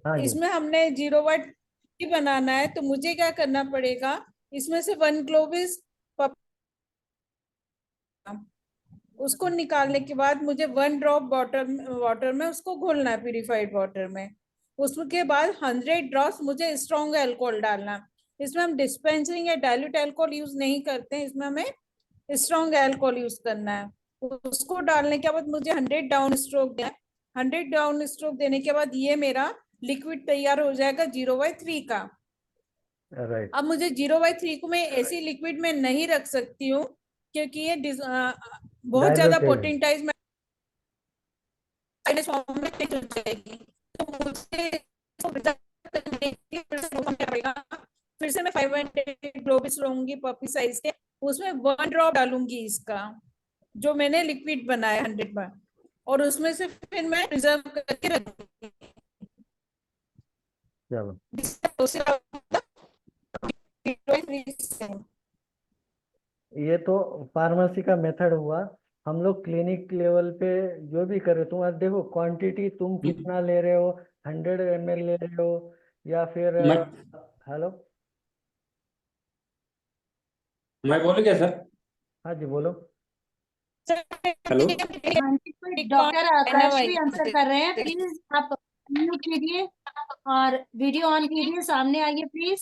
हाँ जी, इसमें हमने 0/2 बनाना है, तो मुझे क्या करना पड़ेगा, इसमें से 1 ग्लोबिस उसको निकालने के बाद मुझे 1 ड्रॉप वाटर में उसको घोलना है, प्यूरिफाइड वाटर में। उसके बाद 100 ड्रॉप्स मुझे स्ट्रॉन्ग अल्कोहल डालना। इसमें हम डिस्पेंसरिंग या डाइल्यूट अल्कोहल यूज नहीं करते हैं, इसमें हमें स्ट्रॉन्ग अल्कोहल यूज करना है। उसको डालने के बाद मुझे 100 डाउन स्ट्रोक देना है। 100 डाउन स्ट्रोक देने के बाद ये मेरा लिक्विड तैयार हो जाएगा 0/3 का। राइट। अब मुझे 0/3 को मैं ऐसी लिक्विड में नहीं रख सकती हूँ, क्योंकि ये बहुत ज्यादा Diluted है। पोटेंटाइज फॉर्म में हो जाएगी। तो मुझे इसको preserve करने के लिए फिर से वो करना पड़ेगा। फिर से मैं 500 ग्लोबिस लूंगी पपी साइज के, उसमें 1 ड्रॉप डालूंगी इसका, जो मैंने लिक्विड बनाया 100 बार, और उसमें से फिर मैं प्रिजर्व करके रखूंगी। चलो ये तो फार्मेसी का मेथड हुआ। हम लोग क्लिनिक लेवल पे जो भी कर रहे हो, तुम आज देखो क्वांटिटी तुम कितना ले रहे हो, 100 ml ले रहे हो या फिर हेलो मैं बोलूँ क्या सर? हाँ जी बोलो। हेलो। डॉक्टर आकाश भी आंसर कर रहे हैं, प्लीज आप म्यूट कीजिए और वीडियो ऑन कीजिए, सामने आइए प्लीज।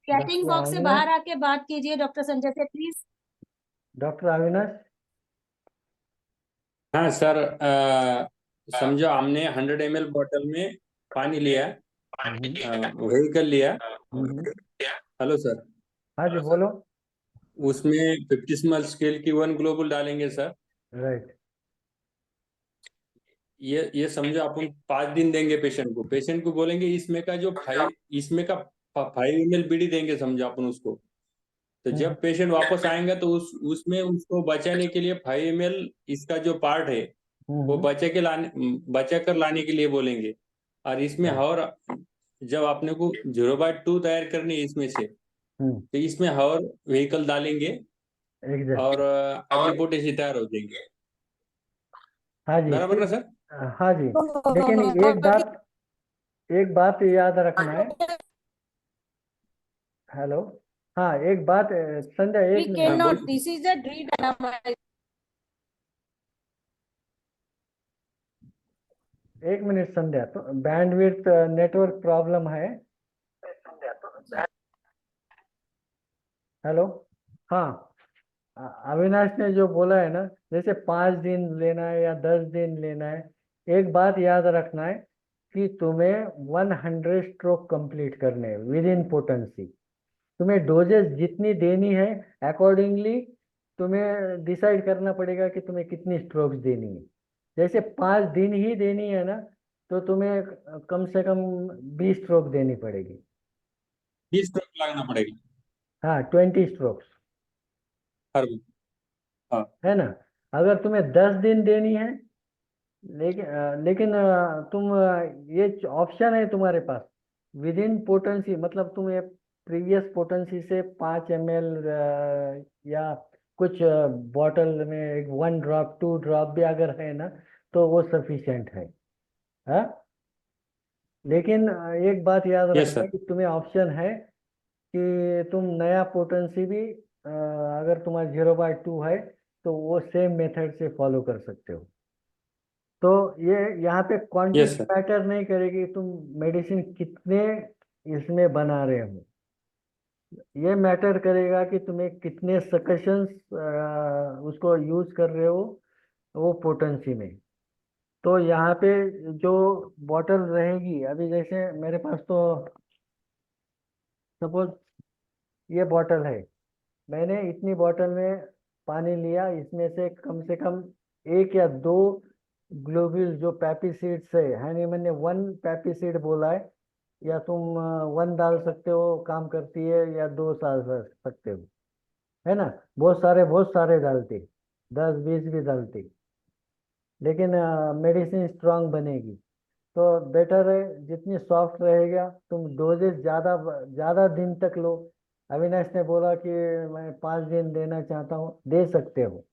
चैटिंग डॉक्टर बॉक्स से अविनाश, बाहर आके बात कीजिए डॉक्टर संजय से प्लीज। डॉक्टर अविनाश। हाँ सर, समझो हमने 100 ml बॉटल में पानी लिया, व्हीकल लिया। Hello sir. हाँ जी बोलो। उसमें 50 ml स्केल की 1 ग्लोबल डालेंगे सर। राइट। ये समझो अपन 5 दिन देंगे पेशेंट को। पेशेंट को बोलेंगे इसमें का 5 ml बीड़ी देंगे, समझो अपन उसको। तो जब पेशेंट वापस आएंगे तो उसमें उसको बचाने के लिए 5 ml इसका जो पार्ट है वो बचा कर लाने के लिए बोलेंगे। और इसमें और जब आपने को 0/2 तैयार करनी है इसमें से, तो इसमें और व्हीकल डालेंगे और अगली पोटेशी तैयार हो जाएंगे। हाँ जी बराबर ना सर? हाँ जी, लेकिन एक बात याद रखना है। हेलो हाँ एक बात संजय, एक We minute. cannot, this is a re-dynamite. एक मिनट संध्या, तो बैंडविड्थ नेटवर्क प्रॉब्लम है। हेलो हाँ, अविनाश ने जो बोला है ना, जैसे 5 दिन लेना है या 10 दिन लेना है, एक बात याद रखना है कि तुम्हें 100 स्ट्रोक कंप्लीट करने हैं विद इन पोटेंसी। तुम्हें डोजेस जितनी देनी है अकॉर्डिंगली तुम्हें डिसाइड करना पड़ेगा कि तुम्हें कितनी स्ट्रोक्स देनी है। जैसे 5 दिन ही देनी है ना, तो तुम्हें कम से कम 20 स्ट्रोक देनी पड़ेगी। 20 स्ट्रोक लगाना पड़ेगा हाँ 20 स्ट्रोक्स हर। हाँ है ना। अगर तुम्हें 10 दिन देनी है, लेकिन तुम ये ऑप्शन है तुम्हारे पास विद इन पोटेंसी, मतलब तुम्हें प्रीवियस पोटेंसी से 5 ml या कुछ बॉटल में 1 ड्रॉप 2 ड्रॉप भी अगर है ना, तो वो सफिशिएंट है। हाँ लेकिन एक बात याद यस रखना सर। कि तुम्हें ऑप्शन है कि तुम नया पोटेंसी भी अगर तुम्हारा 0/2 है तो वो सेम मेथड से फॉलो कर सकते हो। तो ये यहाँ पे यस क्वांटिटी सर। मैटर नहीं करेगी, तुम मेडिसिन कितने इसमें बना रहे हो, ये मैटर करेगा कि तुम्हें कितने सकेशंस उसको यूज कर रहे हो वो पोटेंसी में। तो यहाँ पे जो बॉटल रहेगी, अभी जैसे मेरे पास तो सपोज ये बॉटल है, मैंने इतनी बॉटल में पानी लिया, इसमें से कम 1 या 2 ग्लोब्यूल जो पैपीसीड्स है, यानी मैंने 1 पैपीसीड बोला है, या तुम 1 डाल सकते हो काम करती है, या 2 डाल सकते हो, है ना। बहुत सारे डालते, 10-20 भी डालते, लेकिन मेडिसिन स्ट्रांग बनेगी। तो बेटर है जितनी सॉफ्ट रहेगा, तुम डोजेस ज़्यादा ज़्यादा दिन तक लो। अविनाश ने बोला कि मैं 5 दिन देना चाहता हूँ, दे सकते हो,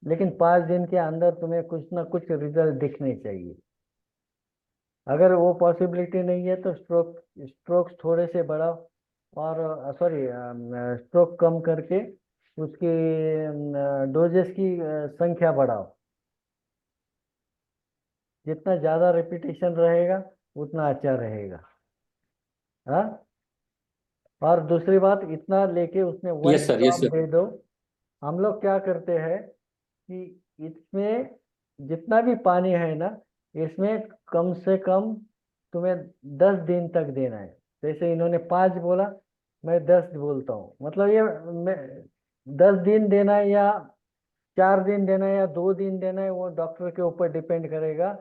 लेकिन 5 दिन के अंदर तुम्हें कुछ ना कुछ रिजल्ट दिखने चाहिए। अगर वो पॉसिबिलिटी नहीं है तो स्ट्रोक्स थोड़े से बढ़ाओ, और सॉरी स्ट्रोक कम करके उसकी डोजेस की संख्या बढ़ाओ। जितना ज़्यादा रिपीटेशन रहेगा उतना अच्छा रहेगा। हाँ और दूसरी बात, इतना लेके उसमें one yes sir, yes drop sir. दे दो। हम लोग क्या करते हैं कि इसमें जितना भी पानी है ना, इसमें कम से कम तुम्हें 10 दिन तक देना है। जैसे इन्होंने 5 बोला, मैं 10 बोलता हूँ, मतलब ये 10 दिन देना है या 4 दिन देना है या 2 दिन देना है, वो डॉक्टर के ऊपर डिपेंड करेगा,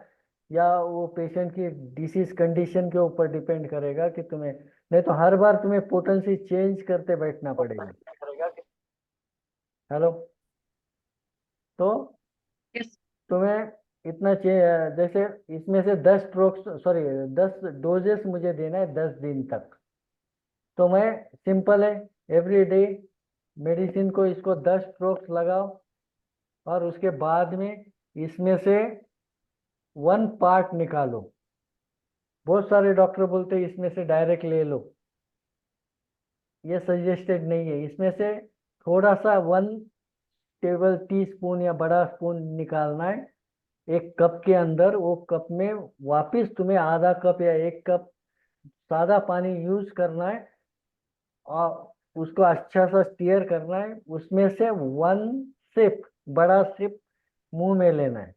या वो पेशेंट की डिसीज कंडीशन के ऊपर डिपेंड करेगा कि तुम्हें, नहीं तो हर बार तुम्हें पोटेंसी चेंज करते बैठना पड़ेगा। हेलो, तो यस तुम्हें इतना जैसे इसमें से 10 स्ट्रोक्स, सॉरी 10 डोजेस मुझे देना है 10 दिन तक। तो मैं, सिंपल है, एवरी डे मेडिसिन को इसको 10 स्ट्रोक्स लगाओ, और उसके बाद में इसमें से 1 पार्ट निकालो। बहुत सारे डॉक्टर बोलते हैं इसमें से डायरेक्ट ले लो, ये सजेस्टेड नहीं है। इसमें से थोड़ा सा 1 टेबल टी स्पून या बड़ा स्पून निकालना है एक कप के अंदर। वो कप में वापस तुम्हें आधा कप या 1 कप सादा पानी यूज करना है, और उसको अच्छा सा स्टीयर करना है। उसमें से 1 सिप, बड़ा सिप मुंह में लेना है,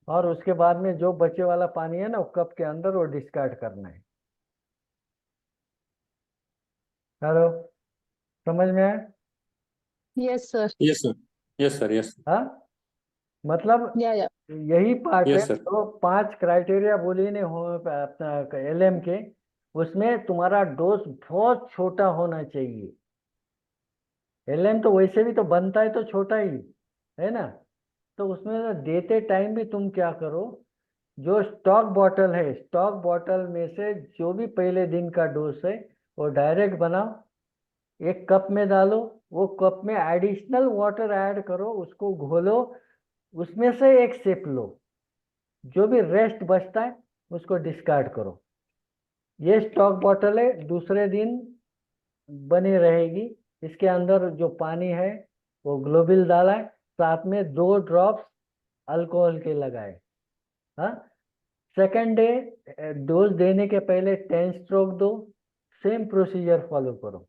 और उसके बाद में जो बचे वाला पानी है ना, वो कप के अंदर वो डिस्कार्ड करना है। हेलो, समझ में आया? Yes sir. Yes sir, yes sir, yes हाँ, मतलब या यही पार्ट है। Yes sir. तो 5 क्राइटेरिया बोले ने हो अपना एलएम के, उसमें तुम्हारा डोज बहुत छोटा होना चाहिए। एलएम तो वैसे भी तो बनता है तो छोटा ही है ना, तो उसमें ना देते टाइम भी तुम क्या करो, जो स्टॉक बॉटल है, स्टॉक बॉटल में से जो भी पहले दिन का डोज है वो डायरेक्ट बनाओ, 1 कप में डालो, वो कप में एडिशनल वाटर ऐड करो, उसको घोलो, उसमें से 1 सिप लो, जो भी रेस्ट बचता है उसको डिस्कार्ड करो। ये स्टॉक बॉटल है, दूसरे दिन बनी रहेगी। इसके अंदर जो पानी है वो ग्लोबिल डाला है, साथ में 2 ड्रॉप्स अल्कोहल के लगाए। हाँ, सेकेंड डे डोज देने के पहले 10 स्ट्रोक दो, सेम प्रोसीजर फॉलो करो।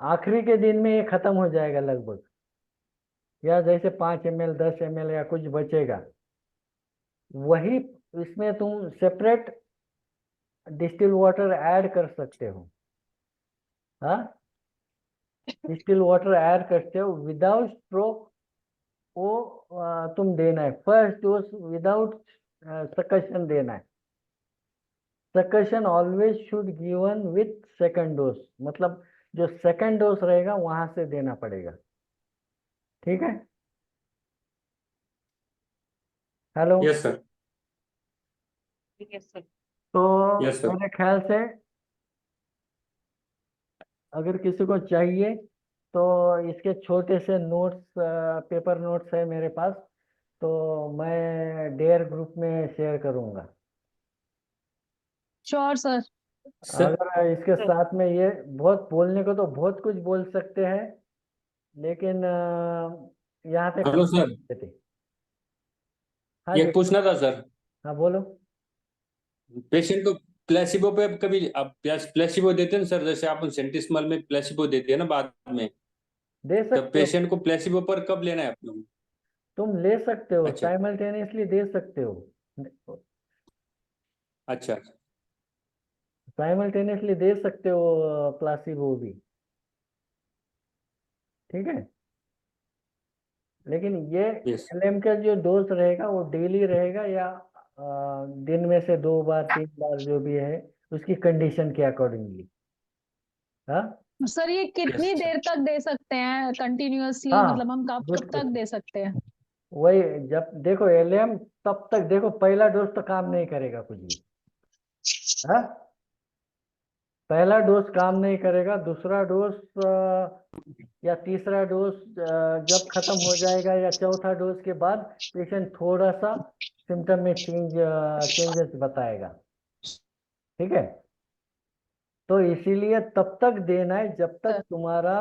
आखिरी के दिन में ये खत्म हो जाएगा लगभग, या जैसे 5 ml 10 ml या कुछ बचेगा, वही इसमें तुम सेपरेट डिस्टिल वाटर ऐड कर सकते हो। हाँ, डिस्टिल वाटर ऐड करते हो विदाउट स्ट्रोक, वो तुम देना है। फर्स्ट डोज विदाउट सकशन देना है। Succussion always should given with second dose, मतलब जो सेकंड डोज रहेगा वहां से देना पड़ेगा। ठीक है? Hello, yes sir, yes sir. तो यस सर। मेरे ख्याल से अगर किसी को चाहिए तो इसके छोटे से नोट्स, पेपर नोट्स है मेरे पास, तो मैं डेयर ग्रुप में शेयर करूंगा। Sure sir. सर अगर इसके साथ में ये, बहुत बोलने को तो बहुत कुछ बोल सकते हैं, लेकिन यहाँ पे हेलो खत्म सर, करते थे। हाँ जी, एक पूछना था सर। हाँ बोलो। पेशेंट को प्लेसिबो पे कभी आप प्लेसिबो देते हैं ना सर, जैसे आप सेंटिस्मल में प्लेसिबो देते हैं ना बाद में, दे तब सकते हो, पेशेंट को प्लेसिबो पर कब लेना है आप लोग? तुम ले सकते हो, अच्छा, साइमल्टेनियसली दे सकते हो, अच्छा। साइमल्टेनियसली दे सकते हो प्लासिबो भी। ठीक है, लेकिन ये यस। एलएम का जो डोज रहेगा वो डेली रहेगा, या दिन में से 2 बार 3 बार जो भी है, उसकी कंडीशन के अकॉर्डिंगली। हाँ, सर ये यस कितनी सर। देर तक दे सकते हैं कंटिन्यूअसली, मतलब हाँ, हम कब गुड कब तक क्वेश्चन। दे सकते हैं? वही, जब देखो एलएम, तब तक देखो, पहला डोज तो काम नहीं करेगा कुछ भी। हाँ, पहला डोज काम नहीं करेगा, दूसरा डोज या तीसरा डोज जब खत्म हो जाएगा, या चौथा डोज के बाद पेशेंट थोड़ा सा सिम्टम में चेंजेस बताएगा। ठीक है, तो इसीलिए तब तक देना है जब तक सर तुम्हारा,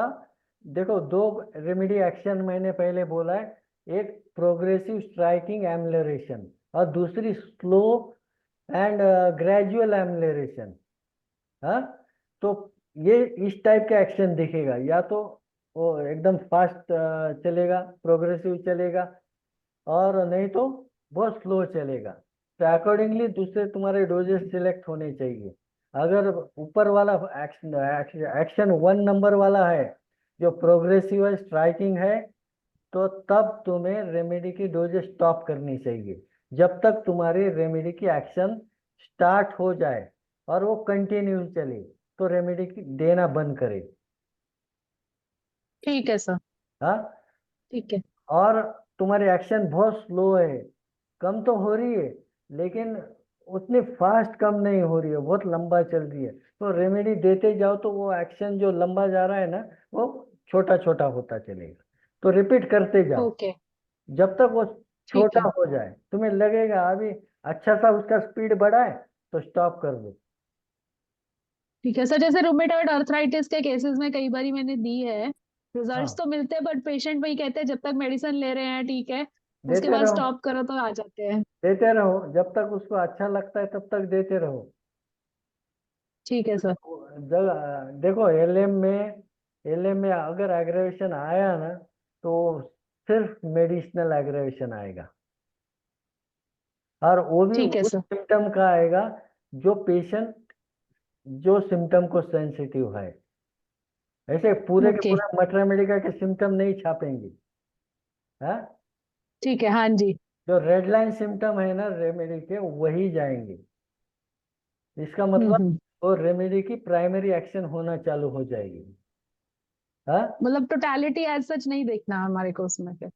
देखो 2 रेमेडी एक्शन मैंने पहले बोला है, एक प्रोग्रेसिव स्ट्राइकिंग एमलेरेशन और दूसरी स्लो एंड ग्रेजुअल एमलेरेशन। हाँ, तो ये इस टाइप का एक्शन दिखेगा, या तो वो एकदम फास्ट चलेगा, प्रोग्रेसिव चलेगा, और नहीं तो बहुत स्लो चलेगा। तो अकॉर्डिंगली दूसरे तुम्हारे डोजेस सिलेक्ट होने चाहिए। अगर ऊपर वाला एक्शन 1 नंबर वाला है, जो प्रोग्रेसिव है, स्ट्राइकिंग है, तो तब तुम्हें रेमेडी की डोजेस स्टॉप करनी चाहिए, जब तक तुम्हारी रेमेडी की एक्शन स्टार्ट हो जाए और वो कंटिन्यू चले, तो रेमेडी की देना बंद करे। ठीक है सर, हाँ, ठीक है। और तुम्हारी एक्शन बहुत स्लो है, कम तो हो रही है, लेकिन उतनी फास्ट कम नहीं हो रही है, बहुत लंबा चल रही है, तो रेमेडी देते जाओ तो वो एक्शन जो लंबा जा रहा है ना, वो छोटा छोटा होता चलेगा। तो रिपीट करते जाओ ओके, जब तक वो ठीक छोटा है। हो जाए। तुम्हें लगेगा अभी अच्छा सा उसका स्पीड बढ़ा है, तो स्टॉप कर दो। ठीक है सर, जैसे रूमेटॉइड अर्थराइटिस के केसेस में कई बारी मैंने दी है, रिजल्ट्स हाँ, तो मिलते हैं, बट पेशेंट वही कहते हैं जब तक मेडिसिन ले रहे हैं ठीक है, उसके देते बाद रहो, स्टॉप करो तो आ जाते हैं। देते रहो, जब तक उसको अच्छा लगता है तब तक देते रहो। ठीक है सर। देखो, एलएम में अगर एग्रेवेशन आया ना, तो सिर्फ मेडिसिनल एग्रेवेशन आएगा, और वो भी ठीक है उस सर। सिम्टम का आएगा जो पेशेंट जो सिम्टम को सेंसिटिव है। ऐसे पूरे के ओके, पूरा मटरा मेडिका के सिम्टम नहीं छापेंगे। हाँ, ठीक है, हाँ जी। जो रेड लाइन सिम्टम है ना रेमेडी के, वही जाएंगे। इसका मतलब हम्म। वो रेमेडी की प्राइमरी एक्शन होना चालू हो जाएगी। हाँ, मतलब टोटलिटी एज सच नहीं देखना हमारे को उसमें फिर।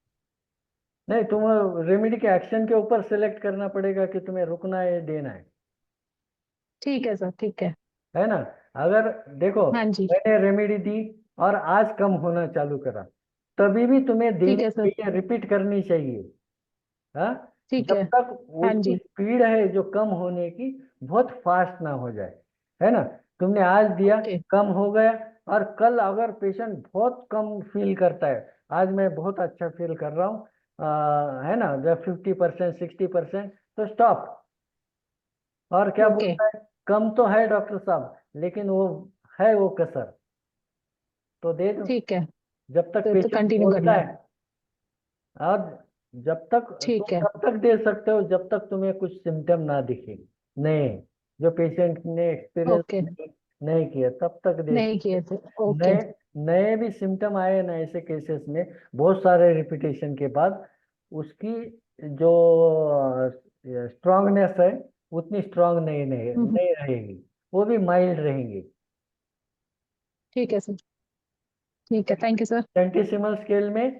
नहीं, तुम रेमेडी के एक्शन के ऊपर सेलेक्ट करना पड़ेगा कि तुम्हें रुकना है, देना ठीक है सर, ठीक है ना। अगर देखो, हाँ जी। मैंने रेमेडी दी और आज कम होना चालू करा, तभी भी तुम्हें ठीक देनी है सर, चाहिए, रिपीट करनी चाहिए। हाँ, ठीक जब है। तक हाँ उसकी जी। स्पीड है जो कम होने की, बहुत फास्ट ना हो जाए, है ना। तुमने आज दिया, ओके, कम हो गया, और कल अगर पेशेंट बहुत कम फील करता है, आज मैं बहुत अच्छा फील कर रहा हूँ, है ना, जब 50% 60%, तो स्टॉप। और क्या ओके, बोलता है, कम तो है डॉक्टर साहब, लेकिन वो है वो कसर, तो दे दो, ठीक है, जब तक तो पेशेंट कंटिन्यू बोलता करना है। है। और जब तक तुम ठीक है। तब तक दे सकते हो जब तक तुम्हें कुछ सिम्टम ना दिखे, नए, जो पेशेंट ने एक्सपीरियंस ओके, नहीं किया, तब तक दे नहीं सकते किए थे। हो। ओके। नए नए भी सिम्टम आए ना ऐसे केसेस में, बहुत सारे रिपीटेशन के बाद, उसकी जो स्ट्रांगनेस है उतनी स्ट्रांग हम्म। नहीं रहेगी, वो भी माइल्ड रहेंगी। ठीक है सर, ठीक है, थैंक यू सर। सेंटिसिमल स्केल में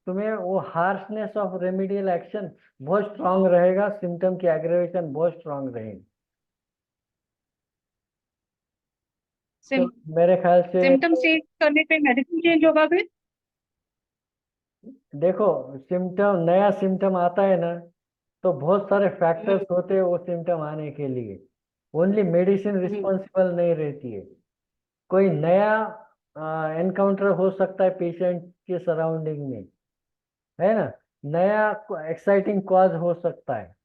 तुम्हें वो हार्शनेस ऑफ रेमिडियल एक्शन बहुत स्ट्रांग रहेगा, सिम्टम की एग्रेवेशन बहुत स्ट्रांग रहेगी। तो सिम, मेरे ख्याल से, सिम्टम्स चेंज करने पे मेडिसिन चेंज होगा फिर? देखो, सिम्टम, नया सिम्टम आता है ना, तो बहुत सारे फैक्टर्स हम्म, होते हैं वो सिम्टम आने के लिए। ओनली मेडिसिन हम्म, रिस्पॉन्सिबल नहीं रहती है। कोई नया एनकाउंटर हो सकता है पेशेंट के सराउंडिंग में, है ना, नया एक्साइटिंग कॉज हो सकता है,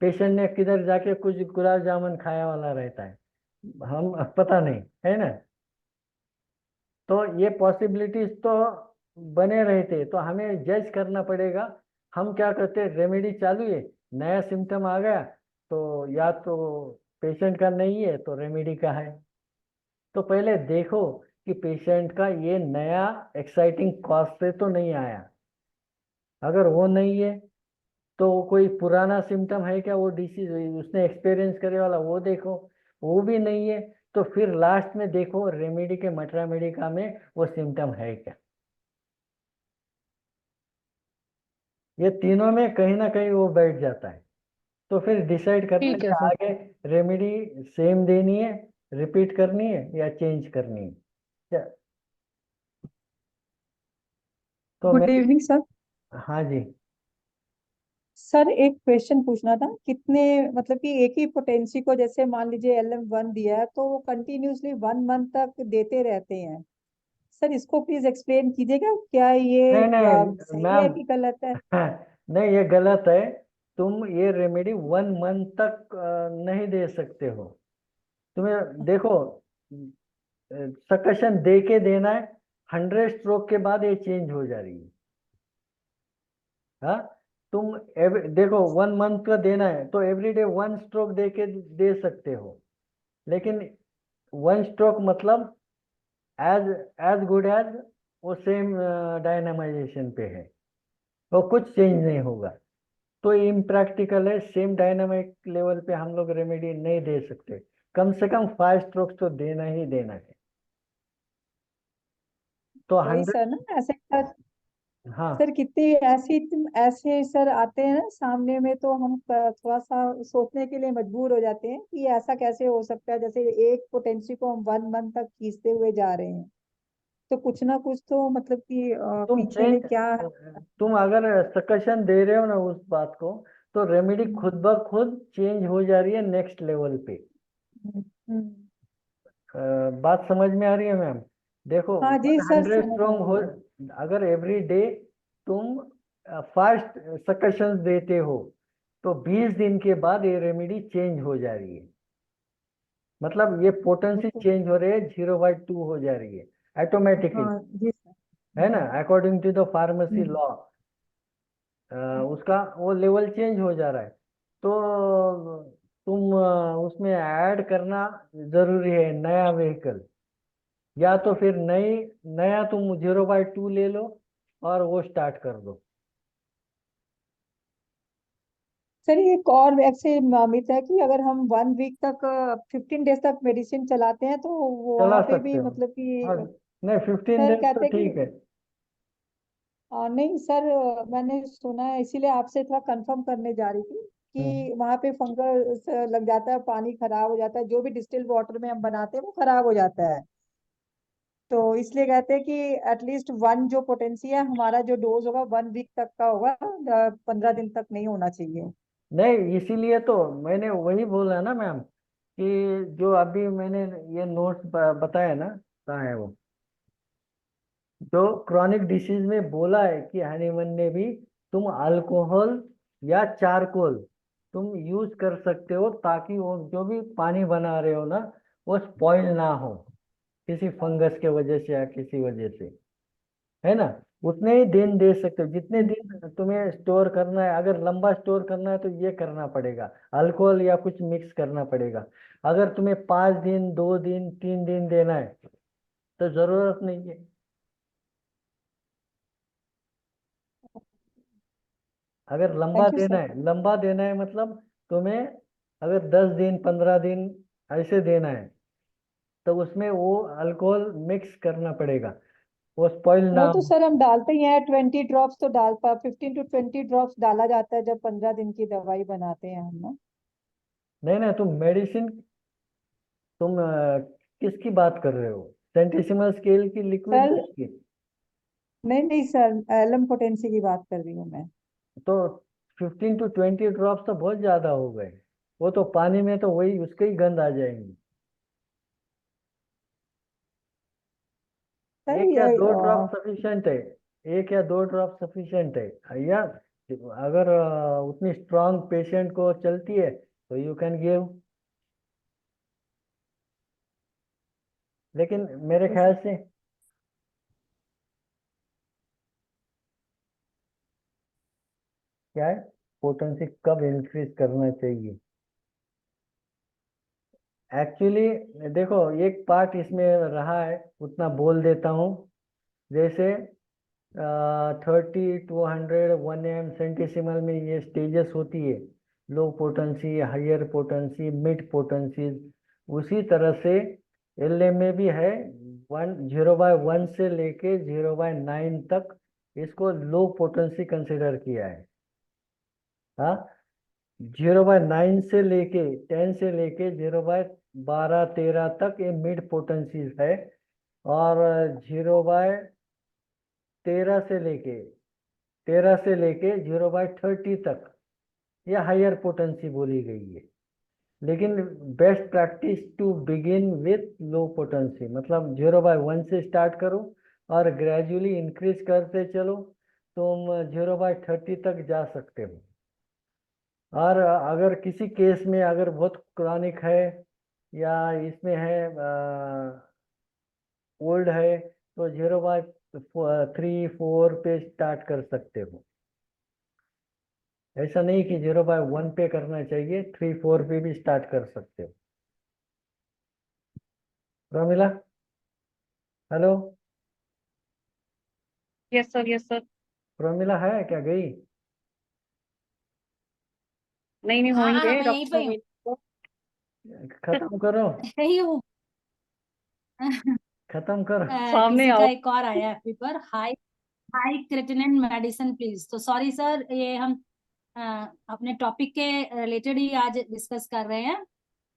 पेशेंट ने किधर जाके कुछ गुलाब जामुन खाया वाला रहता है, हम पता नहीं, है ना। तो ये पॉसिबिलिटीज तो बने रहते, तो हमें जज करना पड़ेगा। हम क्या करते हैं, रेमेडी चालू है, नया सिम्टम आ गया, तो या तो पेशेंट का नहीं है तो रेमेडी का है। तो पहले देखो कि पेशेंट का ये नया एक्साइटिंग कॉज से तो नहीं आया। अगर वो नहीं है, तो वो कोई पुराना सिम्टम है क्या, वो डिसीज उसने एक्सपीरियंस करे वाला, वो देखो। वो भी नहीं है, तो फिर लास्ट में देखो रेमेडी के मटरा मेडिका में वो सिम्टम है क्या। ये तीनों में कहीं ना कहीं वो बैठ जाता है, तो फिर डिसाइड करना ठीक कि है सर। आगे रेमेडी सेम देनी है, रिपीट करनी है, या चेंज करनी है। क्या- तो गुड मेरी, इवनिंग सर। हाँ जी, सर एक क्वेश्चन पूछना था, कितने मतलब कि एक ही पोटेंसी को जैसे मान लीजिए LM1 दिया है तो वो कंटिन्यूसली 1 मंथ तक देते रहते हैं। सर इसको प्लीज एक्सप्लेन कीजिएगा, क्या ये नहीं नहीं सही है मैम, कि गलत है? नहीं ये गलत है। तुम ये रेमेडी 1 मंथ तक नहीं दे सकते हो। तुम्हें देखो सकशन दे के देना है, 100 स्ट्रोक के बाद ये चेंज हो जा रही है। हाँ, तुम देखो 1 मंथ का देना है तो एवरीडे 1 स्ट्रोक दे के दे सकते हो, लेकिन 1 स्ट्रोक मतलब एज एज गुड एज वो सेम डायनामाइजेशन पे है, वो कुछ चेंज नहीं होगा। तो इम्प्रैक्टिकल है, सेम डायनामिक लेवल पे हम लोग रेमेडी नहीं दे सकते, कम से कम 5 स्ट्रोक्स तो देना ही देना है। तो वही 100, सर ना, ऐसे सर, हाँ सर कितनी ऐसे सर आते हैं ना सामने में, तो हम थोड़ा सा सोचने के लिए मजबूर हो जाते हैं कि ऐसा कैसे हो सकता है, जैसे एक पोटेंसी को हम 1 मंथ तक खींचते हुए जा रहे हैं, तो कुछ ना कुछ तो मतलब कि तुम पीछे में चेंज, क्या। तुम अगर सकशन दे रहे हो ना उस बात को, तो रेमेडी खुद ब खुद चेंज हो जा रही है नेक्स्ट लेवल पे। हम्म। बात समझ में आ रही है मैम? देखो हाँ जी सर, 100 समझ आ स्ट्रॉन्ग रही हो, है। अगर एवरी डे तुम फास्ट सकशन देते हो तो 20 दिन के बाद ये रेमेडी चेंज हो जा रही है, मतलब ये पोटेंसी चेंज हो रही है, 0/2 हो जा रही है ऑटोमेटिकली, हाँ जी सर। है ना, according to the pharmacy hmm. Law. उसका वो लेवल चेंज हो जा रहा है, तो तुम उसमें ऐड करना जरूरी है नया व्हीकल, या तो फिर नया तुम 0/2 ले लो और वो स्टार्ट कर दो। सर एक और वैसे मिथ है कि अगर हम 1 वीक तक 15 डेज तक मेडिसिन चलाते हैं तो चला वहां पे भी सकते हो, मतलब हाँ, कि नहीं 15 सर डेज तो कहते हैं ठीक कि है। नहीं सर, मैंने सुना है, इसीलिए आपसे थोड़ा कंफर्म करने जा रही थी हम्म। कि वहां पे फंगस लग जाता है, पानी खराब हो जाता है, जो भी डिस्टिल्ड वाटर में हम बनाते हैं वो खराब हो जाता है। तो इसलिए कहते हैं कि एटलीस्ट 1 जो पोटेंसी है, हमारा जो डोज होगा 1 वीक तक का होगा, 15 दिन तक नहीं होना चाहिए। नहीं, इसीलिए तो मैंने वही बोला ना मैम, कि जो अभी मैंने ये नोट्स बताया ना, कहाँ है वो, जो क्रॉनिक डिसीज में बोला है कि हनीमन ने भी तुम अल्कोहल या चारकोल तुम यूज कर सकते हो, ताकि वो जो भी पानी बना रहे हो ना वो स्पॉइल ना हो किसी फंगस के वजह से या किसी वजह से, है ना। उतने ही दिन दे सकते हो जितने दिन तुम्हें स्टोर करना है, अगर लंबा स्टोर करना है तो ये करना पड़ेगा, अल्कोहल या कुछ मिक्स करना पड़ेगा। अगर तुम्हें 5 दिन, 2 दिन, 3 दिन देना है तो जरूरत नहीं है। अगर थैंक यू सर। लंबा देना है मतलब तुम्हें अगर 10 दिन, 15 दिन ऐसे देना है तो उसमें वो अल्कोहल मिक्स करना पड़ेगा, वो स्पॉइल ना वो तो हो। सर हम डालते ही हैं, 20 ड्रॉप्स तो 15 to 20 ड्रॉप्स डाला जाता है जब 15 दिन की दवाई बनाते हैं हम ना। नहीं नहीं, तुम मेडिसिन, तुम किसकी बात कर रहे हो, सेंटिसिमल स्केल की, लिक्विड सर की? नहीं नहीं सर, एलम पोटेंसी की बात कर रही हूँ मैं। तो 15 to 20 ड्रॉप्स तो बहुत ज्यादा हो गए, वो तो पानी में तो वही उसके ही गंध आ जाएंगी। सर एक या ये दो ड्रॉप सफिशिएंट है, 1 या 2 ड्रॉप सफिशिएंट है। या अगर उतनी स्ट्रांग पेशेंट को चलती है तो यू कैन गिव, लेकिन मेरे ख्याल से क्या है, पोटेंसी कब इंक्रीज करना चाहिए? एक्चुअली देखो, एक पार्ट इसमें रहा है, उतना बोल देता हूँ। जैसे 30 to 100 1 m सेंटिसिमल में ये स्टेजेस होती है, low potency, higher potency, mid potency. उसी तरह से एल में भी है, 0/1 से लेके 0/9 तक इसको लो पोटेंसी कंसिडर किया है। हाँ, 0/9 से लेके 10 से लेके 0/12 13 तक ये मिड पोटेंसीज है, और 0/13 से लेके 0/30 तक ये हायर पोटेंसी बोली गई है। लेकिन best practice to begin with low potency, मतलब 0/1 से स्टार्ट करो और ग्रेजुअली इंक्रीज करते चलो, तुम 0/30 तक जा सकते हो। और अगर किसी केस में अगर बहुत क्रॉनिक है या इसमें है ओल्ड है, तो 0/3 4 पे स्टार्ट कर सकते हो। ऐसा नहीं कि 0/1 पे करना चाहिए, 3 4 पे भी स्टार्ट कर सकते हो। Pramila, hello. Yes sir, yes sir. Pramila है क्या, गई? नहीं नहीं, हाँ होंगे हाँ, मैं यहीं पे डॉक्टर। हूँ। खत्म करो, यही हूँ। खत्म कर। सामने किसी का आओ। एक और आया है paper, high high creatinine medicine please. तो सॉरी सर, ये हम अपने टॉपिक के रिलेटेड ही आज डिस्कस कर रहे हैं।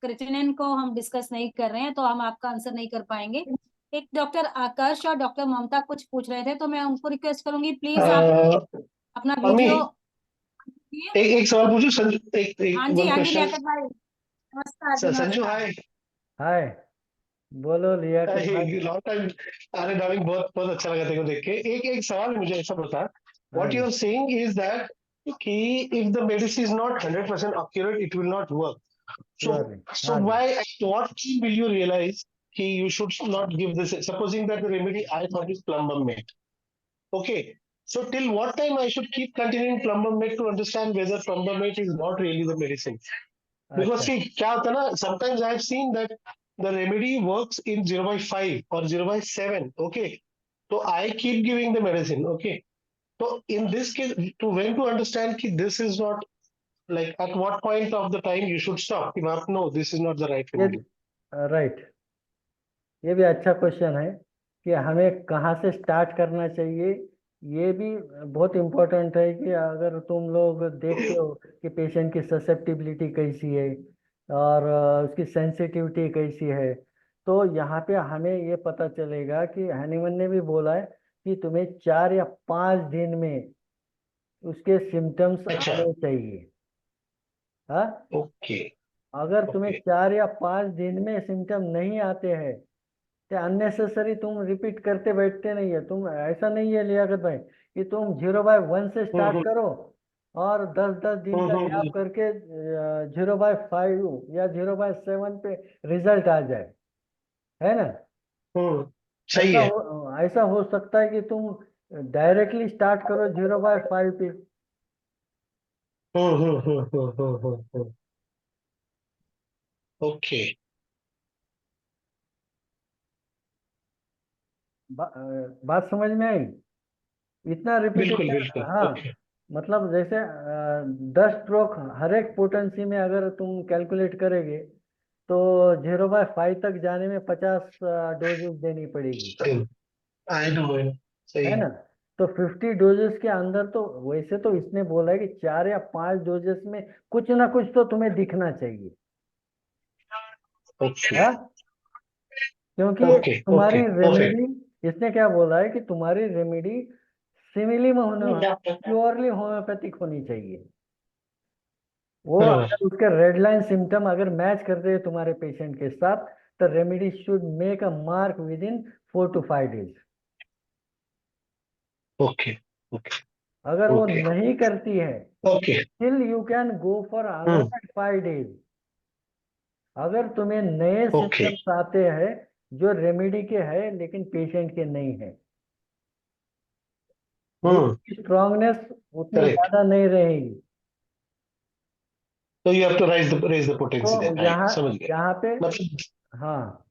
क्रिएटिनिन को हम डिस्कस नहीं कर रहे हैं, तो हम आपका आंसर नहीं कर पाएंगे। एक डॉक्टर आकर्ष और डॉक्टर ममता कुछ पूछ रहे थे, तो मैं उनको रिक्वेस्ट करूंगी प्लीज आप अपना मम्मी, वीडियो। एक सवाल पूछूं संजू, हाँ एक जी, वन हाँ जी क्वेश्चन। लियाकत भाई, नमस्कार जी, संजू नमस्कार। हाय। हाय, बोलो लियाकत भाई। Long time. अरे डार्लिंग, बहुत बहुत अच्छा लगा तेरे को देख के। एक एक सवाल है मुझे, ऐसा बता, हाँ व्हाट जी, you are saying is that कि if the medicine is not 100% accurate, it will not work. So, surely, so हाँ जी। why, at what time will you realize कि you should not give this? Supposing that the remedy I thought is plumbum mate. Okay. So till what time I should keep continuing plumbum mate to understand whether plumbum mate is not really the medicine? Because अच्छा, see, क्या होता है ना, sometimes I have seen that the remedy works in 0/5 or 0/7. Okay. So I keep giving the medicine. Okay. So in this case, to when to understand कि this is not, like at what point of the time you should stop? कि आप, no, this is not the right ये remedy. Right, ये भी अच्छा question है कि हमें कहाँ से स्टार्ट करना चाहिए। ये भी बहुत इम्पोर्टेंट है कि अगर तुम लोग देखते हो कि पेशेंट की ससेप्टिबिलिटी कैसी है और उसकी सेंसिटिविटी कैसी है, तो यहाँ पे हमें ये पता चलेगा कि हनीमन ने भी बोला है कि तुम्हें 4 या 5 दिन में उसके सिम्टम्स अच्छा, आने चाहिए। हाँ, ओके अगर तुम्हें ओके 4 या 5 दिन में सिम्टम नहीं आते हैं तो अननेसेसरी तुम रिपीट करते बैठते नहीं है। तुम ऐसा नहीं है लियाकत भाई कि तुम 0/1 से स्टार्ट हम्म करो और 10-10 दिन का गैप करके 0/5 या 0/7 पे रिजल्ट आ जाए, है ना। सही है। ऐसा हो सकता है कि तुम डायरेक्टली स्टार्ट करो 0/5 पे। ओके, बात समझ में आई? इतना बिल्कुल रिपीटेशन, बिल्कुल, हाँ। ओके। मतलब जैसे 10 स्ट्रोक हर एक पोटेंसी में अगर तुम कैलकुलेट करेंगे तो 0/5 तक जाने में 50 डोजेस देनी पड़ेगी, आई नो, सही है है। ना। तो 50 डोजेस के अंदर तो वैसे तो इसने बोला है कि 4 या 5 डोजेस में कुछ ना कुछ तो तुम्हें दिखना चाहिए, ओके हाँ। क्योंकि ओके तुम्हारी ओके, परफेक्ट। रेमेडी, इसने क्या बोला है कि तुम्हारी रेमेडी सिमिली में होने, प्योरली होम्योपैथिक होनी चाहिए। वो अगर उसके रेड लाइन सिम्टम अगर मैच करते हैं तुम्हारे पेशेंट के साथ, तो remedy should make a mark with in 4 to 5 days। Okay okay अगर वो ओके नहीं करती है, okay. Still you can go for another 5 days। अगर तुम्हें नए ओके। सिम्टम्स आते हैं जो रेमेडी के हैं लेकिन पेशेंट के नहीं है, स्ट्रांगनेस उतनी करेक्ट। ज्यादा नहीं रहेगी, तो you have to raise the potency then, तो राइट, यहाँ समझ गया। यहाँ पे, मतलब हाँ।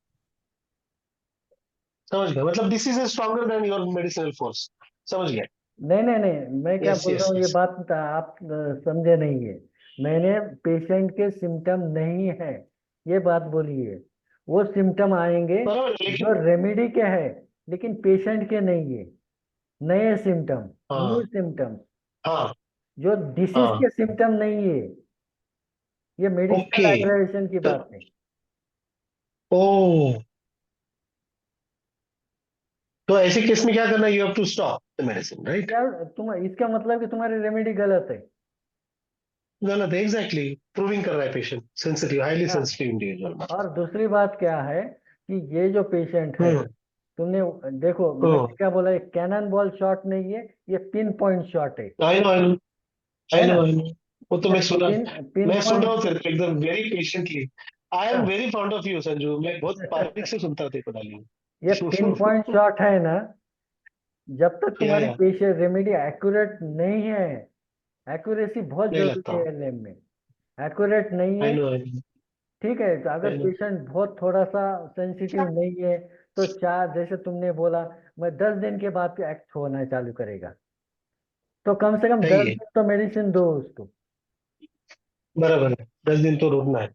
समझ गया, मतलब this is stronger than your medicinal force. समझ गया। नहीं नहीं नहीं, मैं क्या यस बोल रहा यस हूँ, ये यस। बात आप समझे नहीं है। मैंने पेशेंट के सिम्टम नहीं है ये बात बोली है। वो सिम्टम आएंगे बराबर, जो लेकिन रेमेडी के है लेकिन पेशेंट के नहीं है, नए सिम्टम, न्यू हाँ सिम्टम, हाँ जो डिसीज हाँ। के सिम्टम नहीं है। ये मेडिसिनल ओके। एग्रेवेशन की बात है। ओ, तो ऐसे केस में क्या करना, you have to stop the medicine, right. क्या तुम, इसका मतलब कि तुम्हारी रेमेडी गलत है। गलत है, एग्जैक्टली, प्रूविंग कर रहा है पेशेंट सेंसिटिव, हाईली हाँ, सेंसिटिव इंडिविजुअल। और दूसरी बात क्या है कि ये जो पेशेंट है, हम्म तुमने देखो मैंने क्या बोला, ये कैनन बॉल शॉट नहीं है, ये पिन पॉइंट शॉट है आई नो आई नो आई है नो ना। I know. वो तो ये मैं सुन रहा पिन मैं सुन रहा हूँ पॉइंट, तेरे को एकदम वेरी पेशेंटली। आई एम हाँ, very found of you Sanju, मैं बहुत बारीक से सुनता तेरे को डाली। ये पिन पॉइंट शॉट है ना, जब तक या तुम्हारी या पेशेंट रेमेडी एक्यूरेट नहीं है, एक्यूरेसी बहुत नहीं जरूरी लगता, है एलएम में, एक्यूरेट नहीं आई है, नो ठीक है, तो अगर आई नो। पेशेंट बहुत थोड़ा सा सेंसिटिव नहीं है तो चार, जैसे तुमने बोला, मैं 10 दिन के बाद एक्ट होना चालू करेगा, तो कम से कम सही 10 है, दिन तो मेडिसिन दो उसको। बराबर है, 10 दिन तो रुकना है।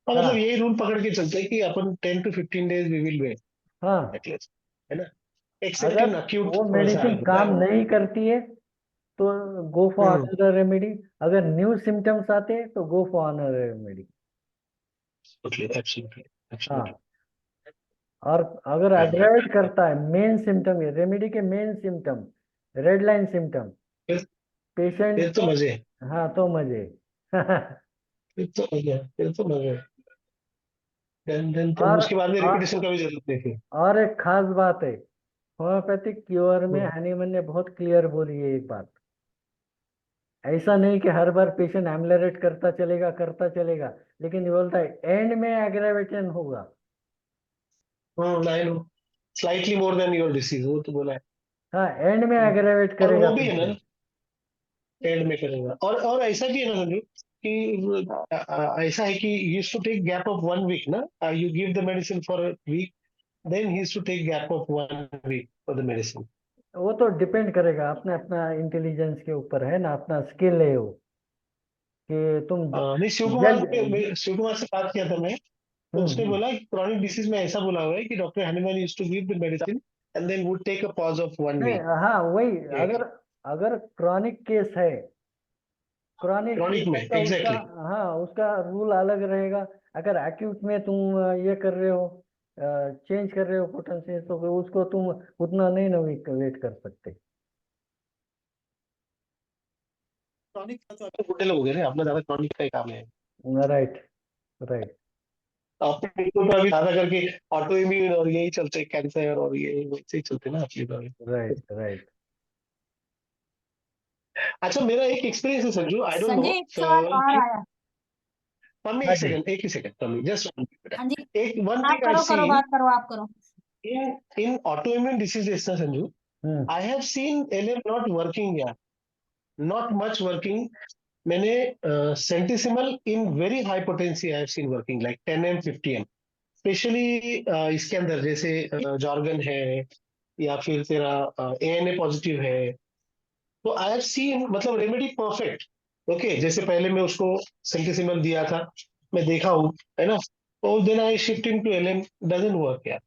और मतलब हाँ यही रूल पकड़ के चलते हैं कि अपन 10 to 15 days we will wait हाँ, एटलीस्ट, है ना, एक्सेप्ट अगर इन अक्यूट वो थोड़ा सा मेडिसिन होता काम है। नहीं करती है तो go for hmm, another remedy, अगर न्यू सिम्टम्स आते हैं तो go for another remedy. Absolutely absolutely. हाँ, और अगर अग्रेवेट करता है, मेन सिम्टम है रेमेडी के, main symptom red line symptom, फिर पेशेंट फिर तो को, मजे हैं, हाँ तो मजे। फिर तो मजे हैं, फिर तो मजे हैं। देन तो और उसके बाद में और रिपीटेशन का भी जरूरत नहीं थी। और एक खास बात है, होम्योपैथिक क्योर में हम्म, हनीमन ने बहुत क्लियर बोली है एक बात, ऐसा नहीं कि हर बार पेशेंट एमलेरेट करता चलेगा, लेकिन ये बोलता है एंड में एग्रेवेशन होगा। I know, slightly more than your disease, वो तो बोला है। हाँ, एंड में हम्म, एग्रेवेट और करेगा वो भी है ना, पेशेंट। एंड में करेगा। और ऐसा भी है ना संजू कि ऐसा है कि you to take gap of 1 week ना, you give the medicine for a week, then he to take gap of 1 week for the medicine. वो तो डिपेंड करेगा अपना अपना इंटेलिजेंस के ऊपर, है ना, अपना स्किल है वो, कि तुम नहीं, जल्द। शिव कुमार से बात किया था मैं, तो उसने हम्म। बोला कि क्रॉनिक डिसीज में ऐसा बोला हुआ है कि doctor Hahnemann used to give the medicine and then would take a pause of one नहीं, वीक हाँ वही, अगर अगर क्रॉनिक केस है, क्रॉनिक केस क्रॉनिक में, है तो उसका, एग्जैक्टली। हाँ उसका रूल अलग रहेगा। अगर एक्यूट में तुम ये कर रहे हो, चेंज कर रहे हो पोटेंशियल, तो फिर उसको तुम उतना नहीं ना वेट कर सकते। क्रॉनिक का तो आपके बुढ़े लोग हो गए ना, अपना ज्यादा क्रॉनिक का ही काम है। राइट, राइट, अपने तो अभी ज्यादा करके ऑटो इम्यून और यही चलते, कैंसर और ये वैसे ही चलते ना अपने तो अभी। Right, right. अच्छा, मेरा एक एक्सपीरियंस है Sanju, I don't know Sanjay एक सवाल और कि आया। मम्मी हाँ एक जी। सेकंड, एक ही सेकंड मम्मी, जस्ट हाँ जी, एक वन आप थिंग आई करो करो सीन बात करो, आप करो। in autoimmune diseases ना संजू, हम्म। I have seen LM not working यार, not much working. मैंने centesimal in very high potency I have seen working like 10 m 50 m, specially इसके अंदर जैसे जॉर्गन है या फिर तेरा ANA पॉजिटिव है, तो आई हैव सीन मतलब रेमेडी परफेक्ट। ओके, जैसे पहले मैं उसको सेंटिसिमल दिया था, मैं देखा हूँ, है ना, तो then I shift into LM, doesn't work यार,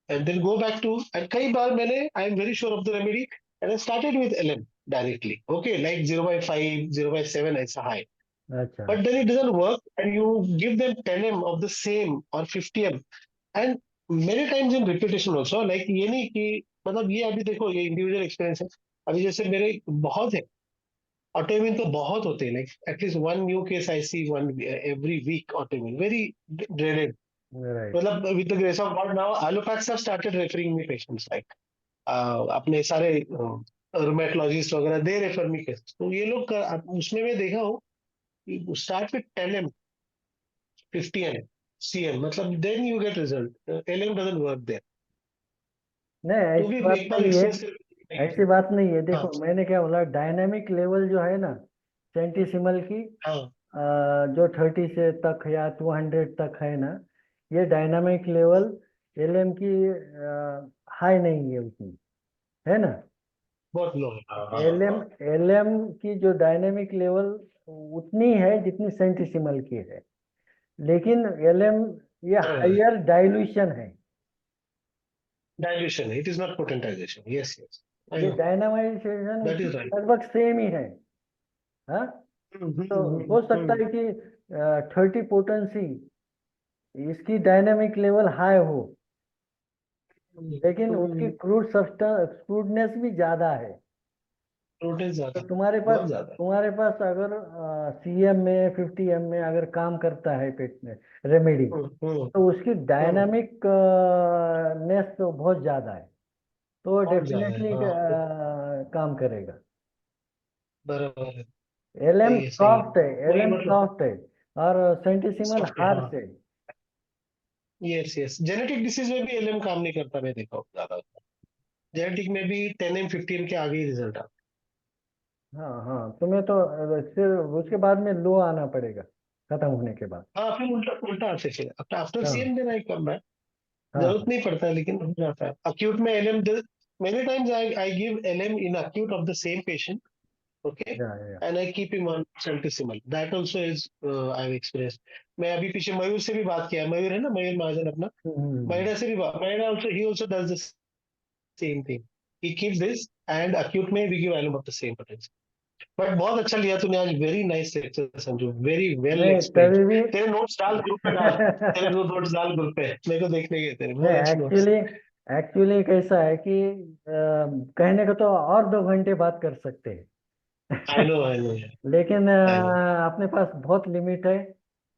and then go back to, and कई बार मैंने, I am very sure of the remedy and I started with LM directly, okay, like 0/5 0/7 ऐसा high, अच्छा। but then it doesn't work and you give them 10 m of the same or 50 m, and many times in repetition also, like ये नहीं कि मतलब ये अभी देखो ये इंडिविजुअल एक्सपीरियंस है, अभी जैसे मेरे बहुत है ऑटोइम्यून तो बहुत होते हैं, like at least one new case I see one every week, autoimmune very dreaded, right. मतलब with the grace of God now allopaths have started referring me patients like अपने सारे रोमेटोलॉजिस्ट वगैरह दे रेफर मी केसेस, तो ये लोग उसमें मैं देखा हूँ कि start with 10 m 50 m CM, मतलब then you get result, LM doesn't work there. नहीं, तो भी ऐसी बात एक बार नहीं है, एक्सपीरियंस करके ऐसी बात नहीं है, हाँ देखो मैंने क्या बोला, डायनामिक लेवल जो है ना सेंटिसिमल की, हाँ जो 30 से तक या 200 तक है ना, ये डायनामिक लेवल एलएम की हाई नहीं है उतनी, है ना। बहुत लो है, हाँ हाँ एलएम हाँ एलएम की जो डायनेमिक लेवल उतनी है जितनी सेंटिसिमल की है, लेकिन एलएम ये हायर डाइल्यूशन है, डाइल्यूशन है, it is not potentization, yes yes I ये नो, डायनामाइजेशन दैट इज इसकी राइट। लगभग सेम ही है। हाँ, तो हो सकता है कि 30 पोटेंसी इसकी डायनेमिक लेवल हाई हो, लेकिन उसकी क्रूडनेस भी ज्यादा है। प्रोटीन तो ज्यादा, तुम्हारे पास बहुत ज्यादा। तुम्हारे पास अगर CM में 50 M में अगर काम करता है पेट में रेमेडी, तो उसकी डायनामिक नेस तो बहुत ज्यादा है, तो बहुत ज्यादा है, डेफिनेटली हाँ काम करेगा। बराबर है, एलएम सही है सही है। सॉफ्ट है, वही एलएम मतलब सॉफ्ट है, और सेंटिसिमल सॉफ्ट है, हाँ हार्श है। यस यस, जेनेटिक डिसीज में भी एलएम काम नहीं करता, मैं देखा हूँ ज्यादा। जेनेटिक में भी 10M 15 के आगे ही रिजल्ट आता हाँ हाँ, तुम्हें तो फिर उसके बाद में लो आना पड़ेगा खत्म होने के बाद। है। हाँ, फिर उल्टा उल्टा आते फिर आफ्टर हाँ CM then I come back. हाँ जरूरत नहीं पड़ता है, लेकिन हो जाता है अक्यूट में LM. Many times I give LM in acute of the same patient, okay, या and I keep him on centesimal. That also is I've experienced. मैं अभी पीछे मयूर से भी बात किया, मयूर है ना, मयूर महाजन अपना, मयूरा से भी बात, Mayura also he also does the same thing. He keeps this and acute में we give alum of the same potency. But बहुत अच्छा लिया तूने आज, very nice lecture Sanju, very well नहीं एक्सप्लेन्ड। तभी भी तेरे नोट्स डाल ग्रुप पे डाल, तेरे नोट्स डाल ग्रुप पे, मेरे को देखने के तेरे बहुत नहीं अच्छे नोट्स। एक्चुअली कैसा है कि कहने को तो और 2 घंटे बात कर सकते हैं आई नो लेकिन आई नो अपने पास बहुत लिमिट है।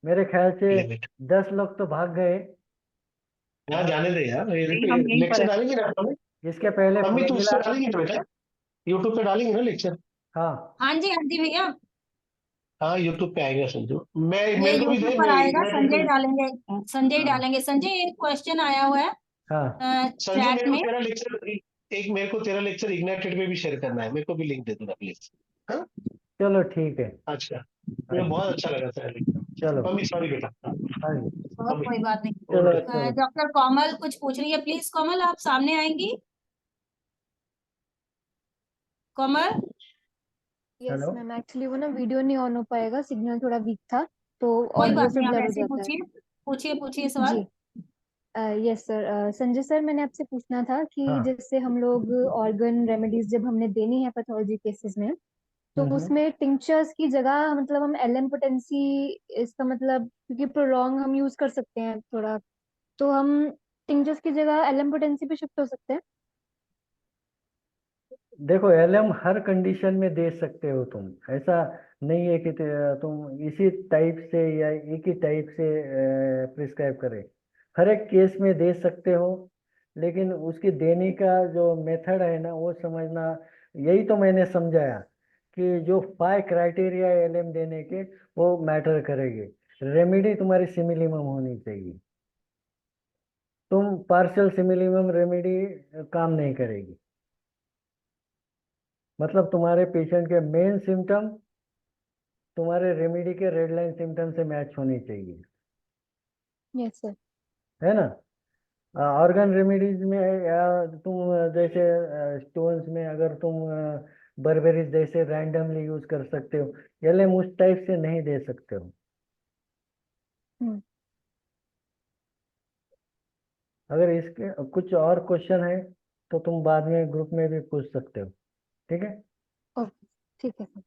मेरे ख्याल से लिमिट। 10 लोग तो भाग गए। हाँ जाने दे यार, नहीं, हम यहीं पर लेक्चर है। डालेंगे ना हम। इसके पहले मम्मी तू फॉर्मूला। उससे डालेंगे ना बेटा, यूट्यूब पे डालेंगे ना लेक्चर। हाँ हाँ जी भैया, हाँ यूट्यूब पे आएगा संजू, मैं ये मेरे को भी यूट्यूब दे, पर मैं आएगा, संजय इग्नाइटेड डालेंगे, संजय हाँ डालेंगे। संजय एक क्वेश्चन आया हुआ है हाँ संजू चैट मेरे को में। तेरा लेक्चर, एक मेरे को तेरा लेक्चर इग्नाइटेड पे भी शेयर करना है, मेरे को भी लिंक दे देना प्लीज। हाँ चलो ठीक है। अच्छा, हाँ मुझे जी, बहुत अच्छा लगा तेरा लेक्चर। चलो। मम्मी सॉरी बेटा। हाँ जी, बहुत मम्मी कोई बात नहीं। चलो ओके। चलो। डॉक्टर कोमल कुछ पूछ रही है, प्लीज कोमल आप सामने आएंगी। कोमल, यस हेलो। मैम, एक्चुअली वो ना वीडियो नहीं ऑन हो पाएगा, सिग्नल थोड़ा वीक था, तो कोई ऑडियो बात से नहीं, आप ब्लर हो ऐसे ही जाता है। पूछिए, पूछिए सवाल। जी यस सर। संजय सर, मैंने आपसे पूछना था कि हाँ। जैसे हम लोग ऑर्गन रेमेडीज जब हमने देनी है पैथोलॉजी केसेस में, तो हम्म। उसमें टिंचर्स की जगह मतलब हम एलएम पोटेंसी, इसका मतलब क्योंकि प्रोलॉन्ग हम यूज कर सकते हैं थोड़ा, तो हम टिंचर्स की जगह एलएम पोटेंसी पे शिफ्ट हो सकते हैं। देखो एलएम हर कंडीशन में दे सकते हो तुम, ऐसा नहीं है कि तुम इसी टाइप से या एक ही टाइप से प्रिस्क्राइब करे। हर एक केस में दे सकते हो, लेकिन उसकी देने का जो मेथड है ना वो समझना। यही तो मैंने समझाया कि जो 5 क्राइटेरिया एलएम देने के वो मैटर करेंगे। रेमेडी तुम्हारी सिमिलिमम होनी चाहिए। तुम पार्शियल सिमिलिमम रेमेडी काम नहीं करेगी। मतलब तुम्हारे पेशेंट के मेन सिम्टम तुम्हारे रेमेडी के रेड लाइन सिम्टम से मैच होनी चाहिए, यस सर। है ना। ऑर्गन रेमेडीज में या तुम जैसे स्टोन्स में अगर तुम बर्बेरीज जैसे रैंडमली यूज कर सकते हो, एलएम उस टाइप से नहीं दे सकते हो। अगर इसके कुछ और क्वेश्चन है तो तुम बाद में ग्रुप में भी पूछ सकते हो, ठीक है। ओके ठीक है सर।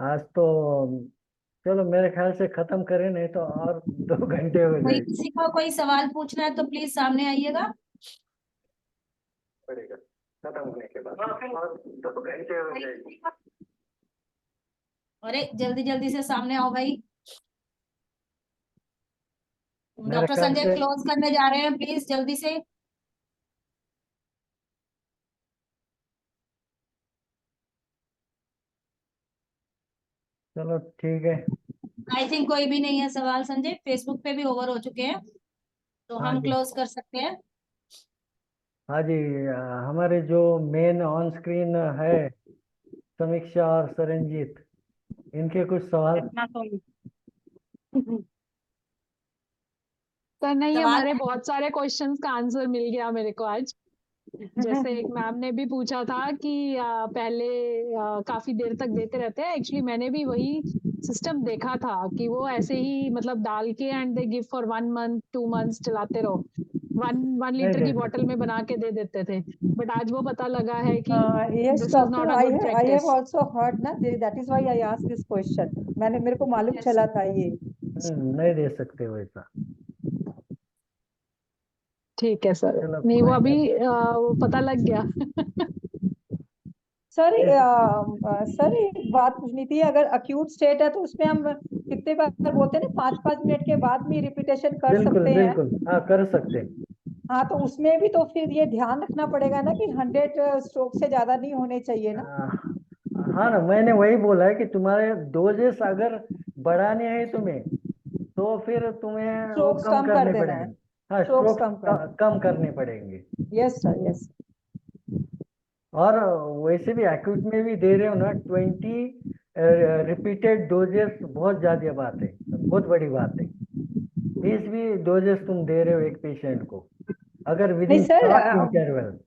आज तो चलो मेरे ख्याल से खत्म करें, नहीं तो और 2 घंटे हो कोई जाएंगे। किसी को कोई सवाल पूछना है तो प्लीज सामने आइएगा। पड़ेगा खत्म होने के बाद और 2 घंटे हो जाएंगे। अरे जल्दी जल्दी से सामने आओ भाई। मेरे डॉक्टर ख्याल संजय से क्लोज करने जा रहे हैं, प्लीज जल्दी से। चलो ठीक है। आई थिंक कोई भी नहीं है सवाल संजय, फेसबुक पे भी ओवर हो चुके हैं, तो हाँ हम जी, क्लोज कर सकते हैं। हाँ जी। हमारे जो मेन ऑन स्क्रीन है समीक्षा और सरंजीत, इनके कुछ सवाल। इतना तो सर नहीं, सवाल हमारे बहुत सारे क्वेश्चंस का आंसर मिल गया मेरे को आज। जैसे एक मैम ने भी पूछा था कि पहले काफी देर तक देते रहते हैं, एक्चुअली मैंने भी वही सिस्टम देखा था कि वो ऐसे ही मतलब डाल के and they give for 1 month 2 months चलाते रहो, 1 नहीं लीटर दे की सकते। बॉटल में बना के दे देते थे। बट आज वो पता लगा है कि Yes, this is doctor, not a I good have I have practice. also heard ना, that is why I asked this question. मेरे को मालूम Yes. चला था ये। नहीं दे सकते वैसा। ठीक है सर, चलो नहीं वो कोई अभी बात वो पता लग गया सर नहीं। सर एक बात पूछनी थी, अगर अक्यूट स्टेट है तो उसमें हम कितने बार बोलते हैं ना, 5-5 मिनट के बाद भी रिपीटेशन कर बिल्कुल सकते हैं। बिल्कुल, हाँ कर सकते हैं। हाँ तो उसमें भी तो फिर ये ध्यान रखना पड़ेगा ना कि 100 स्ट्रोक से ज्यादा नहीं होने चाहिए ना। हाँ ना, मैंने वही बोला है कि तुम्हारे डोजेस अगर बढ़ानी है तुम्हें तो फिर तुम्हें वो स्ट्रोक्स कम कम कर करने देना है, पड़ेंगे। हाँ, स्ट्रोक्स स्ट्रोक कम कर, कम करने पड़ेंगे। Yes sir yes. और वैसे भी एक्यूट में भी दे रहे हो ना 20 रिपीटेड डोजेस, बहुत ज्यादा बात है, बहुत बड़ी बात है। 20 भी डोजेस तुम दे रहे हो एक पेशेंट को, अगर विद नहीं इन सर, शॉर्ट इंटरवल।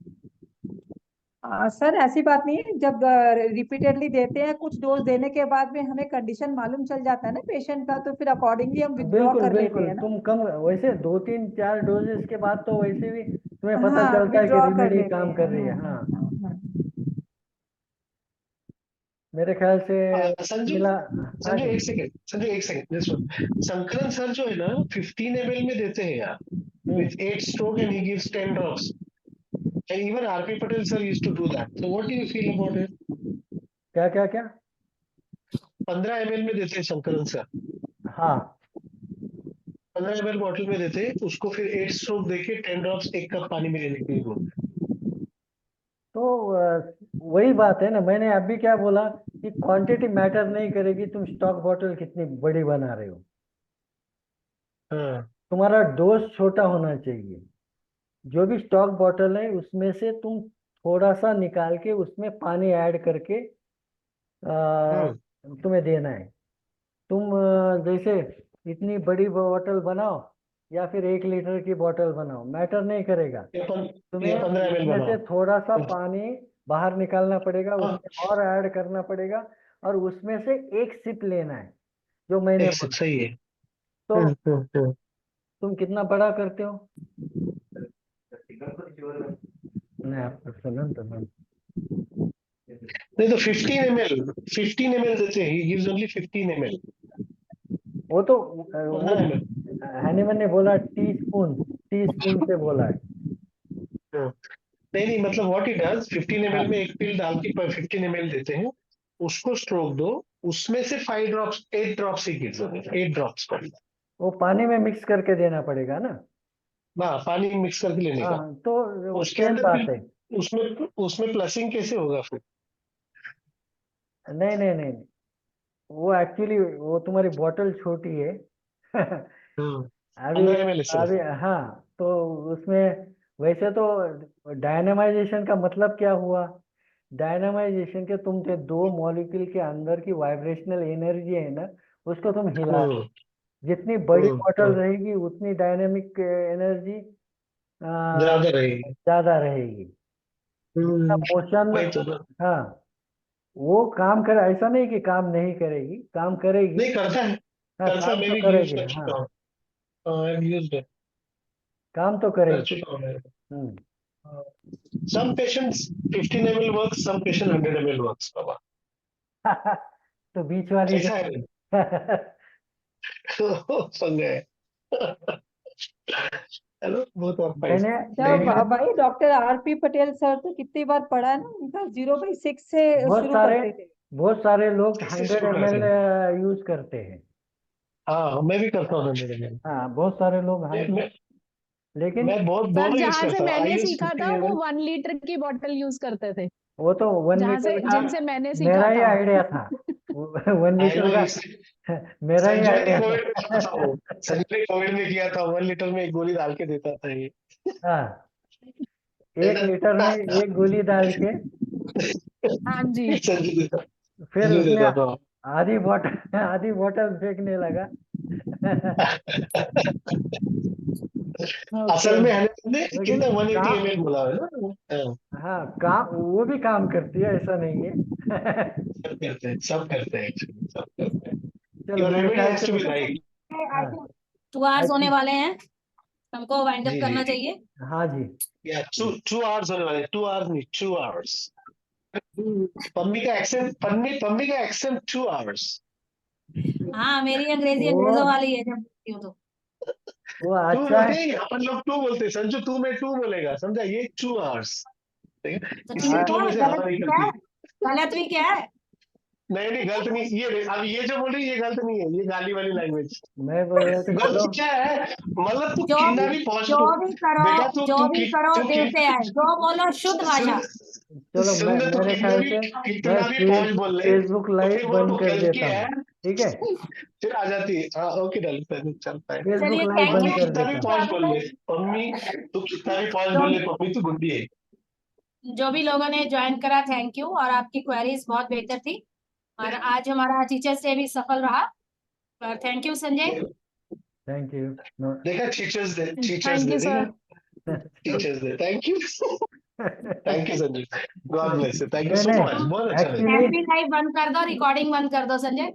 सर ऐसी बात नहीं है, जब रिपीटेडली देते हैं कुछ डोज देने के बाद में हमें कंडीशन मालूम चल जाता है ना पेशेंट का, तो फिर अकॉर्डिंगली हम विथड्रॉ बिल्कुल कर लेते बिल्कुल, हैं ना। तुम कम वैसे 2 3 4 डोजेस के बाद तो वैसे भी तुम्हें पता हाँ चलता है कि विथड्रॉ कर रेमेडी लेते काम हैं। कर रही है। हाँ, मेरे ख्याल से संजू मिला। हाँ संजू जी। एक सेकंड, संजू एक सेकंड, संकलन सर जो है ना 15 ml में देते हैं यार, with 8 stroke and he gives 10 drops, and even RP Patel sir used to do that. So what do you feel about it? क्या क्या क्या? 15 ml में देते हैं संकलन सर, हाँ 15 ml बॉटल में देते हैं उसको, फिर 8 स्ट्रोक देके 10 ड्रॉप्स 1 कप पानी में लेने के लिए बोलते हैं। तो वही बात है ना, मैंने अभी क्या बोला कि क्वांटिटी मैटर नहीं करेगी, तुम स्टॉक बॉटल कितनी बड़ी बना रहे हो, हाँ तुम्हारा डोज छोटा होना चाहिए। जो भी स्टॉक बॉटल है उसमें से तुम थोड़ा सा निकाल के उसमें पानी ऐड करके तुम्हें देना है। तुम जैसे इतनी बड़ी बॉटल बनाओ या फिर 1 लीटर की बॉटल बनाओ, मैटर नहीं करेगा। तुम्हें 15 ml उसमें से बनाओ। थोड़ा सा पानी बाहर निकालना पड़ेगा, हाँ, उसमें और ऐड करना पड़ेगा, और उसमें से एक सिप लेना है, जो मैंने एक सिप बोला। सही है। तो तुम कितना बड़ा करते हो? नहीं, आपको सुनो तो मैम। नहीं तो 15 ml देते हैं, he gives only 15 ml। वो तो 15 ml। हैनीमैन ने बोला टी स्पून से बोला है। नहीं नहीं, मतलब व्हाट इट डज, 15 हाँ, ml में एक पिल डाल के 15 ml देते हैं, उसको स्ट्रोक दो, उसमें से 5 drops 8 drops he gives, 8 drops पर। वो पानी में मिक्स करके देना पड़ेगा ना। हाँ पानी मिक्स करके लेने का। हाँ, तो उसके सेम अंदर बात है। फिर उसमें प्लसिंग कैसे होगा फिर? नहीं नहीं नहीं, वो एक्चुअली वो तुम्हारी बॉटल छोटी है। अभी 15 ml सिर्फ। अभी हाँ, तो उसमें वैसे तो डायनामाइजेशन का मतलब क्या हुआ? डायनामाइजेशन के तुम थे 2 मॉलिक्यूल के अंदर की वाइब्रेशनल एनर्जी है ना, उसको तुम हिला रहे हो। जितनी बड़ी बॉटल रहेगी उतनी डायनामिक एनर्जी ज्यादा रहेगी। ज्यादा रहेगी। मोशन, वही तो। हाँ, वो काम कर, ऐसा नहीं कि काम नहीं करेगी, काम करेगी। नहीं करता है, हाँ, करता है, काम मैं तो भी यूज करेगी। कर हाँ, चुका हूँ, आई एम यूज्ड इट, काम तो कर करेगी। चुका हूँ मैं। हम्म। Some patients 15 ml works, some patient 100 ml works, बाबा। तो बीच वाली ऐसा है। पंगा है। हेलो, बहुत और मैंने भाई डॉक्टर आरपी पटेल सर तो कितनी बार पढ़ा है ना, उनका 0/6 से शुरू करते थे। बहुत सारे लोग 6 से 100 शुरू करते ml हैं। यूज करते हैं। हाँ मैं भी करता हूँ 100 ml। हाँ, बहुत सारे लोग 100, लेकिन मैं बहुत सर दोनों यूज जहां से करता हूँ, आई मैंने यूज सीखा 50 था वो ml। 1 लीटर की बोतल यूज करते थे, वो तो 1 जहां से लीटर का जिनसे मैंने मेरा सीखा ही था। आइडिया था। 1 आई लीटर नो, का मेरा ही संजय ने आइडिया कोविड में किया था, था। वो संजय ने कोविड में किया था, 1 लीटर में एक गोली डाल के देता था ये। हाँ, 1 लीटर में एक गोली डाल के हाँ जी। संजय देता, फिर संजय उसमें देता था। आधी बोतल फेंकने लगा। असल में हमने लेकिन कितना 180 काम, ml बोला है ना। हाँ, काम वो भी काम करती है, ऐसा नहीं है। सब करते हैं, सब करते हैं actually, सब करते हैं। चलो, Your मेरे remedy ख्याल has से to तो be right। हाँ, 2 आवर्स होने वाले हैं, हमको वाइंड अप जी करना जी चाहिए। हाँ जी। या 2 hours होने वाले, 2 hours नहीं, 2 hours। पम्मी का एक्सेंट 2 hours। हाँ मेरी अंग्रेजी वो अंग्रेजों वाली है, जब बोलती हूँ तो। वो टू अच्छा है। नहीं, अपन लोग टू बोलते हैं, संजू तू में टू बोलेगा, समझा? ये 2 hours, ठीक है? तो इसमें ठीक टू में है, से गलत हवा भी क्या निकलती है, है। गलत भी क्या है। नहीं नहीं, गलत नहीं, ये अब ये जो बोल रही है ये गलत नहीं है, ये गाली वाली लैंग्वेज। मैं बोल रहा था चलो, गलत क्या है, मतलब तू जो कितना भी भी पहुंच जो तू, भी करो, बेटा तू जो तू भी कि- करो तू दिल कि- से आए, जो बोलो शुद्ध भाषा। सुन चलो सुन, तू मेरे कितना ख्याल भी से मैं कितना भी पहुंच बोल ले, फेसबुक तो लाइव फिर वो बंद तू कर गलत देता किया है, हूँ। ठीक है, फिर आ जाती है। हाँ ओके डन, चल पाए। फेसबुक चलिए, लाइव thank बंद you. कर कितना भी देता हूँ। पॉइंट बोल ले मम्मी, तू कितना भी पॉइंट बोल ले मम्मी, तू गुड्डी है। जो भी लोगों ने ज्वाइन करा, थैंक यू। और आपकी क्वेरीज बहुत बेहतर थी, और आज हमारा टीचर्स डे भी सफल रहा। और thank you Sanjay. Thank you. देखा teachers day, Thank you, sir. Teachers day, thank you Sanjay, God bless you, thank you नहीं सो नहीं, मच, बहुत अच्छा लगा। एक्चुअली एफबी लाइव बंद कर दो, रिकॉर्डिंग बंद कर दो संजय।